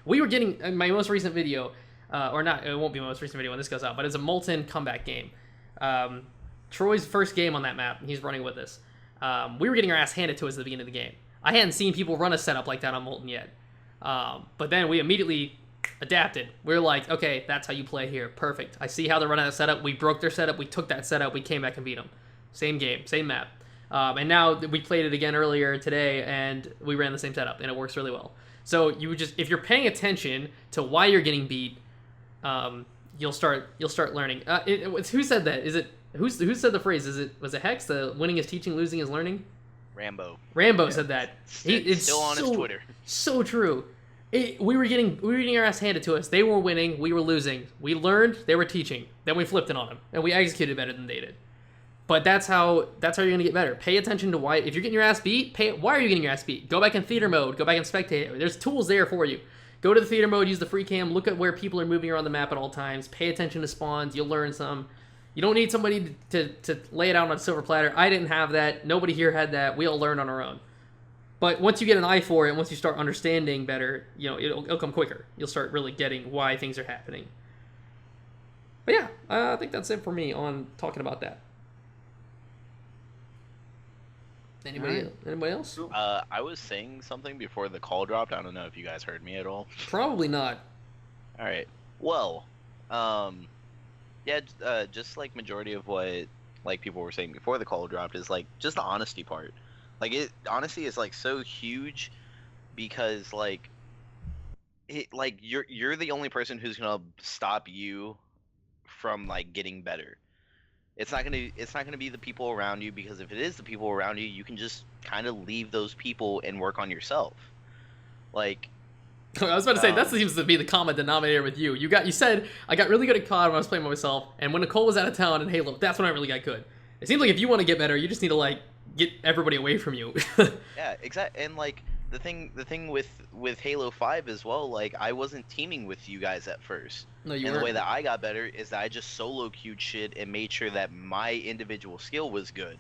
We were getting, in my most recent video, or not, it won't be my most recent video when this goes out, but it's a Molten comeback game. Troy's first game on that map, he's running with us. We were getting our ass handed to us at the beginning of the game. I hadn't seen people run a setup like that on Molten yet. But then we immediately adapted. We were like, okay, that's how you play here. Perfect. I see how they're running that setup. We broke their setup. We took that setup. We came back and beat them. Same game, same map. And now we played it again earlier today, and we ran the same setup, and it works really well. So if you're paying attention to why you're getting beat, you'll start learning. Who said that? Who said the phrase? Was it Hex? The winning is teaching, losing is learning. Rambo said that. It's still on his Twitter. So true. We were getting our ass handed to us. They were winning. We were losing. We learned. They were teaching. Then we flipped it on them, and we executed better than they did. But that's how you're gonna get better. Pay attention to why. If you're getting your ass beat, why are you getting your ass beat? Go back in theater mode. Go back in spectator. There's tools there for you. Go to the theater mode. Use the free cam. Look at where people are moving around the map at all times. Pay attention to spawns. You'll learn some. You don't need somebody to lay it out on a silver platter. I didn't have that. Nobody here had that. We all learned on our own. But once you get an eye for it, once you start understanding better, it'll come quicker. You'll start really getting why things are happening. But yeah, I think that's it for me on talking about that. Anybody else? I was saying something before the call dropped. I don't know if you guys heard me at all. Probably not. All right. Well, just like majority of what like people were saying before the call dropped is like just the honesty part. Like honesty is like so huge because you're the only person who's gonna stop you from like getting better. It's not gonna be the people around you, because if it is the people around you, you can just kind of leave those people and work on yourself. Like, I was about to say that seems to be the common denominator with you. You said I got really good at COD when I was playing by myself, and when Nicole was out of town in Halo, that's when I really got good. It seems like if you want to get better, you just need to like get everybody away from you. Yeah, exactly. And like the thing with Halo 5 as well, like I wasn't teaming with you guys at first. No, you and weren't. The way that I got better is that I just solo queued shit and made sure that my individual skill was good.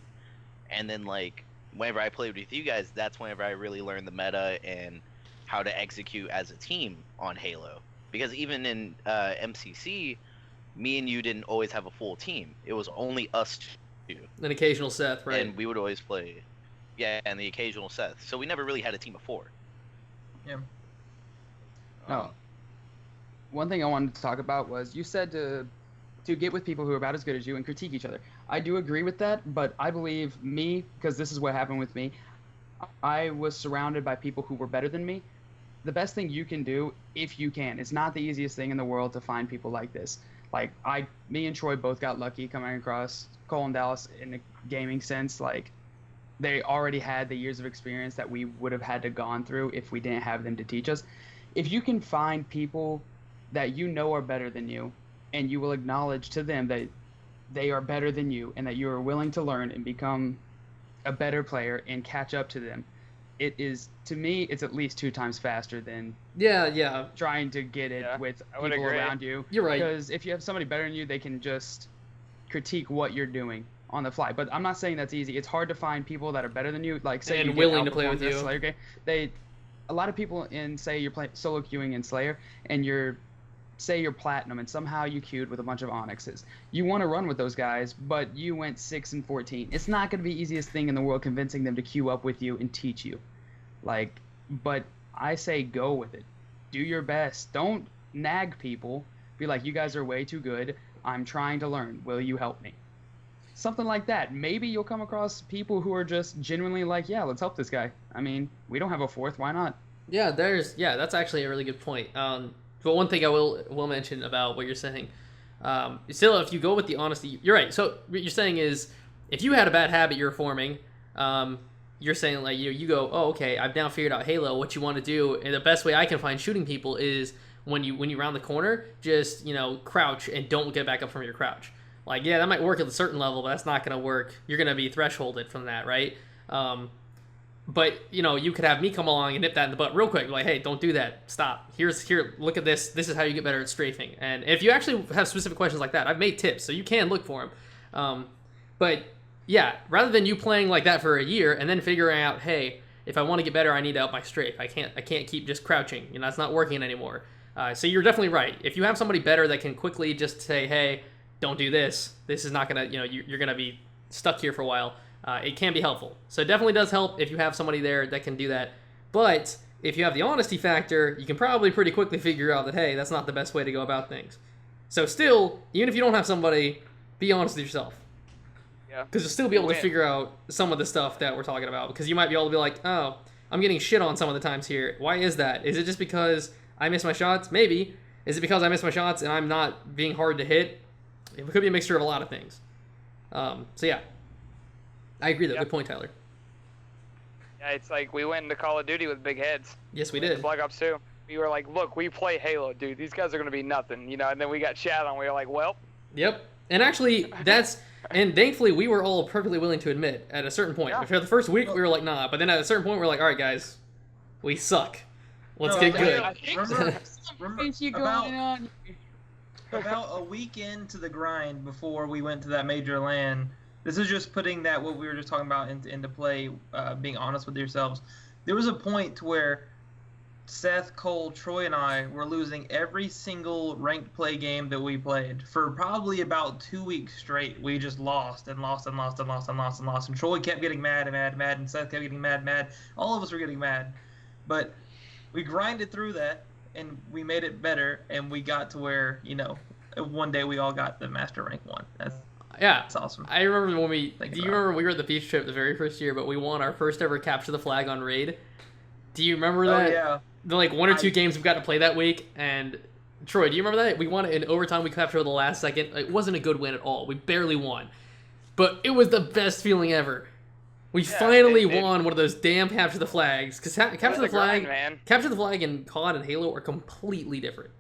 And then like whenever I played with you guys, that's whenever I really learned the meta and how to execute as a team on Halo. Because even in MCC, me and you didn't always have a full team. It was only us two. An occasional Seth, right? And we would always play. Yeah, and the occasional Seth. So we never really had a team of 4. Yeah. No. One thing I wanted to talk about was you said to get with people who are about as good as you and critique each other. I do agree with that, but I believe because this is what happened with me, I was surrounded by people who were better than me. The best thing you can do, if you can, it's not the easiest thing in the world to find people like this. Like me and Troy both got lucky coming across Cole and Dallas in the gaming sense. Like they already had the years of experience that we would have had to gone through if we didn't have them to teach us. If you can find people that you know are better than you, and you will acknowledge to them that they are better than you and that you are willing to learn and become a better player and catch up to them, it is, to me, it's at least 2 times faster than trying to get it with people around you. You're right. Because if you have somebody better than you, they can just critique what you're doing on the fly. But I'm not saying that's easy. It's hard to find people that are better than you, like say and you willing to play with you. Slayer game. A lot of people say you're playing solo queuing in Slayer and you're platinum and somehow you queued with a bunch of Onyxes. You want to run with those guys, but you went 6-14. It's not going to be the easiest thing in the world convincing them to queue up with you and teach you. But I say go with it. Do your best. Don't nag people. Be like, you guys are way too good. I'm trying to learn. Will you help me? Something like that. Maybe you'll come across people who are just genuinely like, yeah, let's help this guy. I mean, we don't have a 4th. Why not? Yeah, that's actually a really good point. But one thing I will mention about what you're saying, still, if you go with the honesty, you're right. So what you're saying is, if you had a bad habit you're forming, you're saying like you go, oh okay, I've now figured out Halo. What you want to do, and the best way I can find shooting people is when you round the corner, just crouch and don't get back up from your crouch. Like that might work at a certain level, but that's not gonna work. You're gonna be thresholded from that, right? But you could have me come along and nip that in the butt real quick. Like, hey, don't do that. Stop. Here. Look at this. This is how you get better at strafing. And if you actually have specific questions like that, I've made tips, so you can look for them. But yeah, rather than you playing like that for a year and then figuring out, hey, if I want to get better, I need to up my strafe. I can't keep just crouching. It's not working anymore. So you're definitely right. If you have somebody better that can quickly just say, hey, don't do this. This is not gonna. You're gonna be stuck here for a while. It can be helpful. So it definitely does help if you have somebody there that can do that. But if you have the honesty factor, you can probably pretty quickly figure out that, hey, that's not the best way to go about things. So still, even if you don't have somebody, be honest with yourself. Yeah. Because you'll still be able to figure out some of the stuff that we're talking about. Because you might be able to be like, oh, I'm getting shit on some of the times here. Why is that? Is it just because I miss my shots? Maybe. Is it because I miss my shots and I'm not being hard to hit? It could be a mixture of a lot of things. So yeah. I agree, though. Yep. Good point, Tyler. Yeah, it's like we went into Call of Duty with big heads. Yes, we went into did. Black Ops 2. We were like, look, we play Halo, dude. These guys are going to be nothing, and then we got shat on. We were like, well. Yep. And actually, and thankfully, we were all perfectly willing to admit at a certain point. Yeah. For the first week, we were like, nah. But then at a certain point, we were like, all right, guys, we suck. Let's No, get like, good. I think about a week into the grind before we went to that major LAN, this is just putting that what we were just talking about into play, being honest with yourselves. There was a point to where Seth, Cole, Troy, and I were losing every single ranked play game that we played. For probably about 2 weeks straight, we just lost and lost and lost and lost and lost and lost. And Troy kept getting mad and mad and mad, and Seth kept getting mad and mad. All of us were getting mad. But we grinded through that, and we made it better, and we got to where, one day we all got the Master Rank 1. That's awesome. I remember when we... Think Do you about remember we were at the beach trip the very first year, but we won our first ever Capture the Flag on Raid? Do you remember Oh, that? yeah. The one or two games we got to play that week, and Troy, do you remember that? We won it in overtime. We captured the last second. It wasn't a good win at all. We barely won, but it was the best feeling ever. We finally won one of those damn capture the flags. Because capture the flag, man. capture the flag, and COD and Halo are completely different.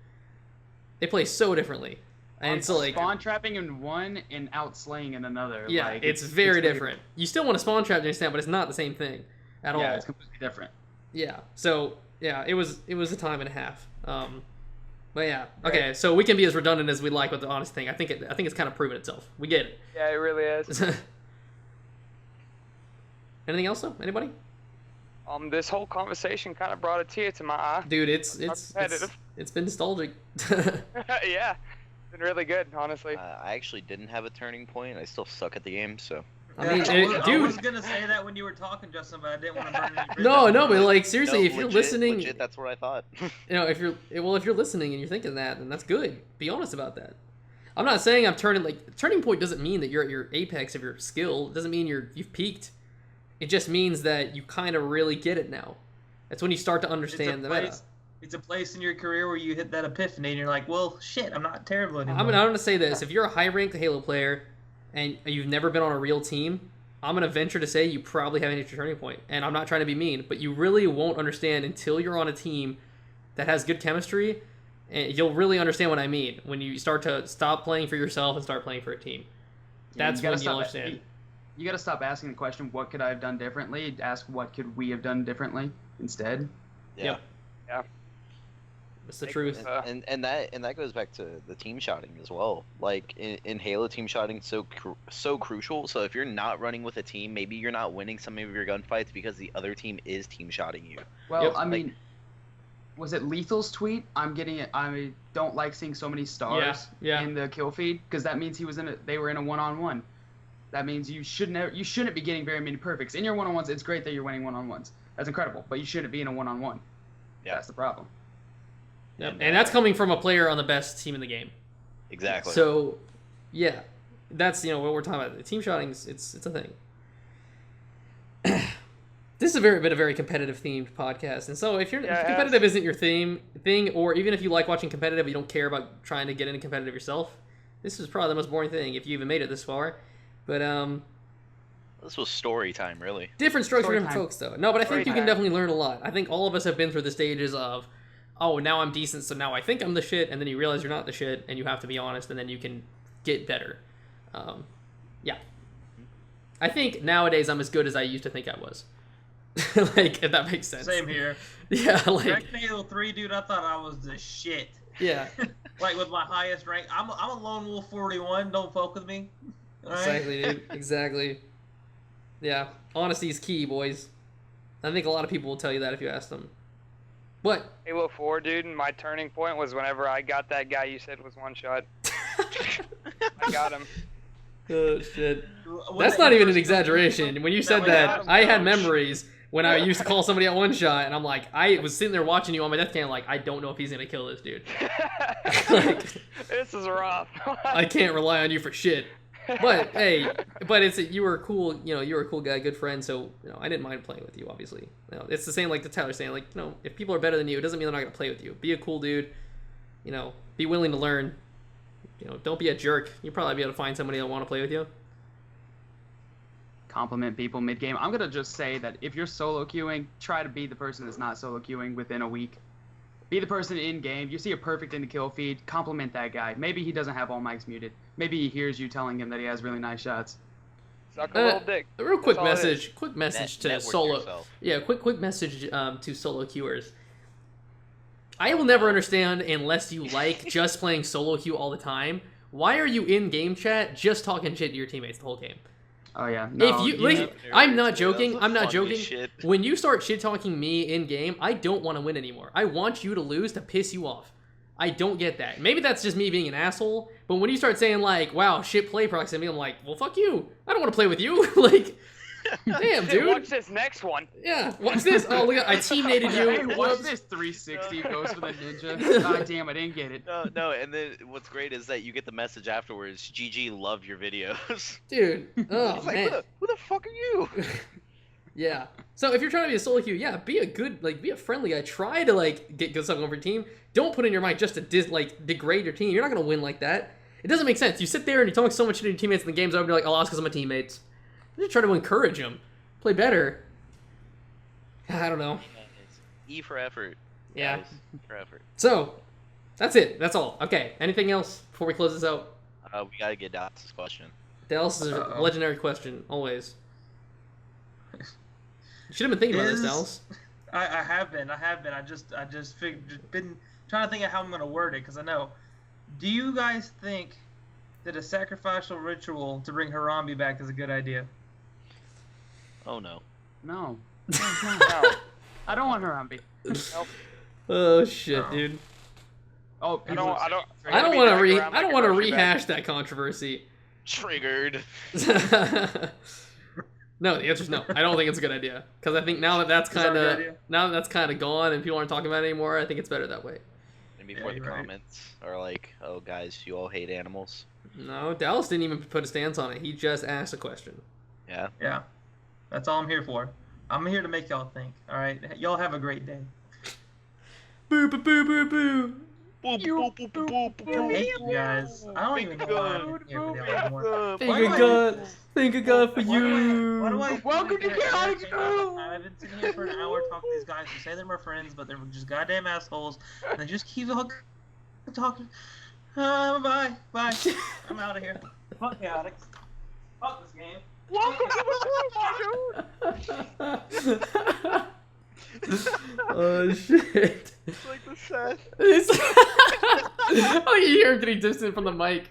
They play so differently, and so spawn trapping in one and outslaying in another. Yeah, it's very different. You still want to spawn trap, understand, but it's not the same thing at all. Yeah, it's completely different. Yeah. So yeah, it was a time and a half. But yeah, okay. So we can be as redundant as we like with the honest thing. I think it's kind of proven itself. We get it. Yeah, it really is. Anything else though? Anybody? This whole conversation kind of brought a tear to my eye. Dude, it's competitive. it's been nostalgic. Yeah, it's been really good, honestly. I actually didn't have a turning point. I still suck at the game, so. I mean, I was dude. gonna say that when you were talking, Justin, but I didn't want to burn any bridges. No, but like seriously, No, if you're legit, listening, that's what I thought. if you're listening and you're thinking that, then that's good. Be honest about that. I'm not saying I'm turning point doesn't mean that you're at your apex of your skill. It doesn't mean you've peaked. It just means that you kind of really get it now. That's when you start to understand the meta. It's a place in your career where you hit that epiphany and you're like, well, shit, I'm not terrible anymore. I'm gonna say this: if you're a high-ranked Halo player and you've never been on a real team, I'm gonna venture to say you probably haven't hit your turning point. And I'm not trying to be mean, but you really won't understand until you're on a team that has good chemistry, and you'll really understand what I mean when you start to stop playing for yourself and start playing for a team. That's when you'll understand. You got to stop asking the question, what could I have done differently? Ask, what could we have done differently instead? Yeah. Yep. Yeah. That's the truth. And that goes back to the team shotting as well. Like in Halo, team shotting so crucial. So if you're not running with a team, maybe you're not winning some of your gunfights because the other team is team shotting you. Well, Yep. I mean, was it Lethal's tweet? I don't like seeing so many stars in the kill feed because that means they were in a one-on-one. That means you shouldn't be getting very many perfects in your one-on-ones. It's great that you're winning one-on-ones. That's incredible, but you shouldn't be in a one-on-one. Yeah. That's the problem. Yep. And that's coming from a player on the best team in the game. Exactly. So, yeah, that's what we're talking about. The team shotting, it's a thing. This is a very competitive themed podcast, and so if competitive isn't your thing, or even if you like watching competitive, you don't care about trying to get into competitive yourself, this is probably the most boring thing if you even made it this far. But this was story time, really. different strokes for Story different time. folks, though. No, but I think you can time. definitely learn a lot. I think all of us have been through the stages of, oh, now I'm decent, so now I think I'm the shit, and then you realize you're not the shit, and you have to be honest, and then you can get better. Yeah. I think nowadays I'm as good as I used to think I was. Like, if that makes sense. Same here. Yeah, like. Back in Halo 3, dude, I thought I was the shit. Yeah. Like with my highest rank, I'm a lone wolf 41. Don't fuck with me. All right? Exactly, dude. Exactly. Yeah. Honesty is key, boys. I think a lot of people will tell you that if you ask them. What? Halo 4, dude, and my turning point was whenever I got that guy you said was one shot. I got him. Oh, shit. When That's they not even an first- exaggeration. When you said way that, out. I had memories when I used to call somebody at one shot, and I'm like, I was sitting there watching you on my death cam, like, I don't know if he's gonna kill this dude. Like, This is rough. I can't rely on you for shit. But hey, you were cool. You know, you were a cool guy, good friend. So I didn't mind playing with you. Obviously, it's the same like the Tyler saying, like, if people are better than you, it doesn't mean they're not gonna play with you. Be a cool dude. Be willing to learn. Don't be a jerk. You'll probably be able to find somebody that'll want to play with you. Compliment people mid-game. I'm going to just say that if you're solo queuing, try to be the person that's not solo queuing within a week. Be the person in-game. You see a perfect in the kill feed, compliment that guy. Maybe he doesn't have all mics muted. Maybe he hears you telling him that he has really nice shots. Suck a little dick. A real quick That's all it message. Quick message to Network solo. yourself. Yeah, quick message to solo queuers. I will never understand unless you like just playing solo queue all the time. Why are you in game chat just talking shit to your teammates the whole game? Oh, yeah. No, If you, like, I'm not joking. That's I'm not the joking. funniest shit. When you start shit talking me in game, I don't want to win anymore. I want you to lose to piss you off. I don't get that. Maybe that's just me being an asshole. But when you start saying like, "Wow, shit play proximity," I'm like, "Well, fuck you. I don't want to play with you." Like, damn, Hey, dude. watch this next one. Yeah, watch this. Oh, look, I teammated Hey, you. watch this 360 goes for the ninja. God damn, I didn't get it. No, and then what's great is that you get the message afterwards. GG, love your videos. Dude. Oh It's like, man. who the fuck are you? Yeah. So if you're trying to be a solo queue, yeah, be a good, like, be a friendly guy. Try to like get good stuff over your team. Don't put in your mind just to degrade your team. You're not gonna win like that. It doesn't make sense. You sit there and you talk so much shit to your teammates, and the game's over. And you're like, "Oh, it's because of my teammates." You just try to encourage them, play better. I don't know. E for effort. Yeah. Guys. E for effort. So that's it. That's all. Okay. Anything else before we close this out? We gotta get Dallas's question. Dallas is a Uh-oh. legendary question, always. You should have been thinking about this, Dallas. I have been. I just been trying to think of how I'm gonna word it because I know. Do you guys think that a sacrificial ritual to bring Harambe back is a good idea? Oh no. No. No. I don't want Harambe. Oh shit, No. dude. Oh, I don't I don't be want to dragged around like a want to grocery bag. rehash that controversy. Triggered. No, the answer's no. I don't think it's a good idea because I think now that that's Is that a kind good of idea? gone and people aren't talking about it anymore, I think it's better that way. And before Yeah, the you're right. comments are like, "Oh guys, you all hate animals." No, Dallas didn't even put a stance on it. He just asked a question. Yeah. Yeah, that's all I'm here for. I'm here to make y'all think. All right, y'all have a great day. Boo boo boo boo boo. I hate you guys. I don't even know why I'm here for y'all anymore. Thank a God for you. Why do I Welcome to Chaotix Crew! I've been sitting here for an hour talking to these guys who say they're my friends, but they're just goddamn assholes, and they just keep talking. Bye. I'm out of here. Fuck Chaotix. Fuck this game. Welcome to the group, dude. Oh shit. It's like the sad. Oh, you hear him getting distant from the mic.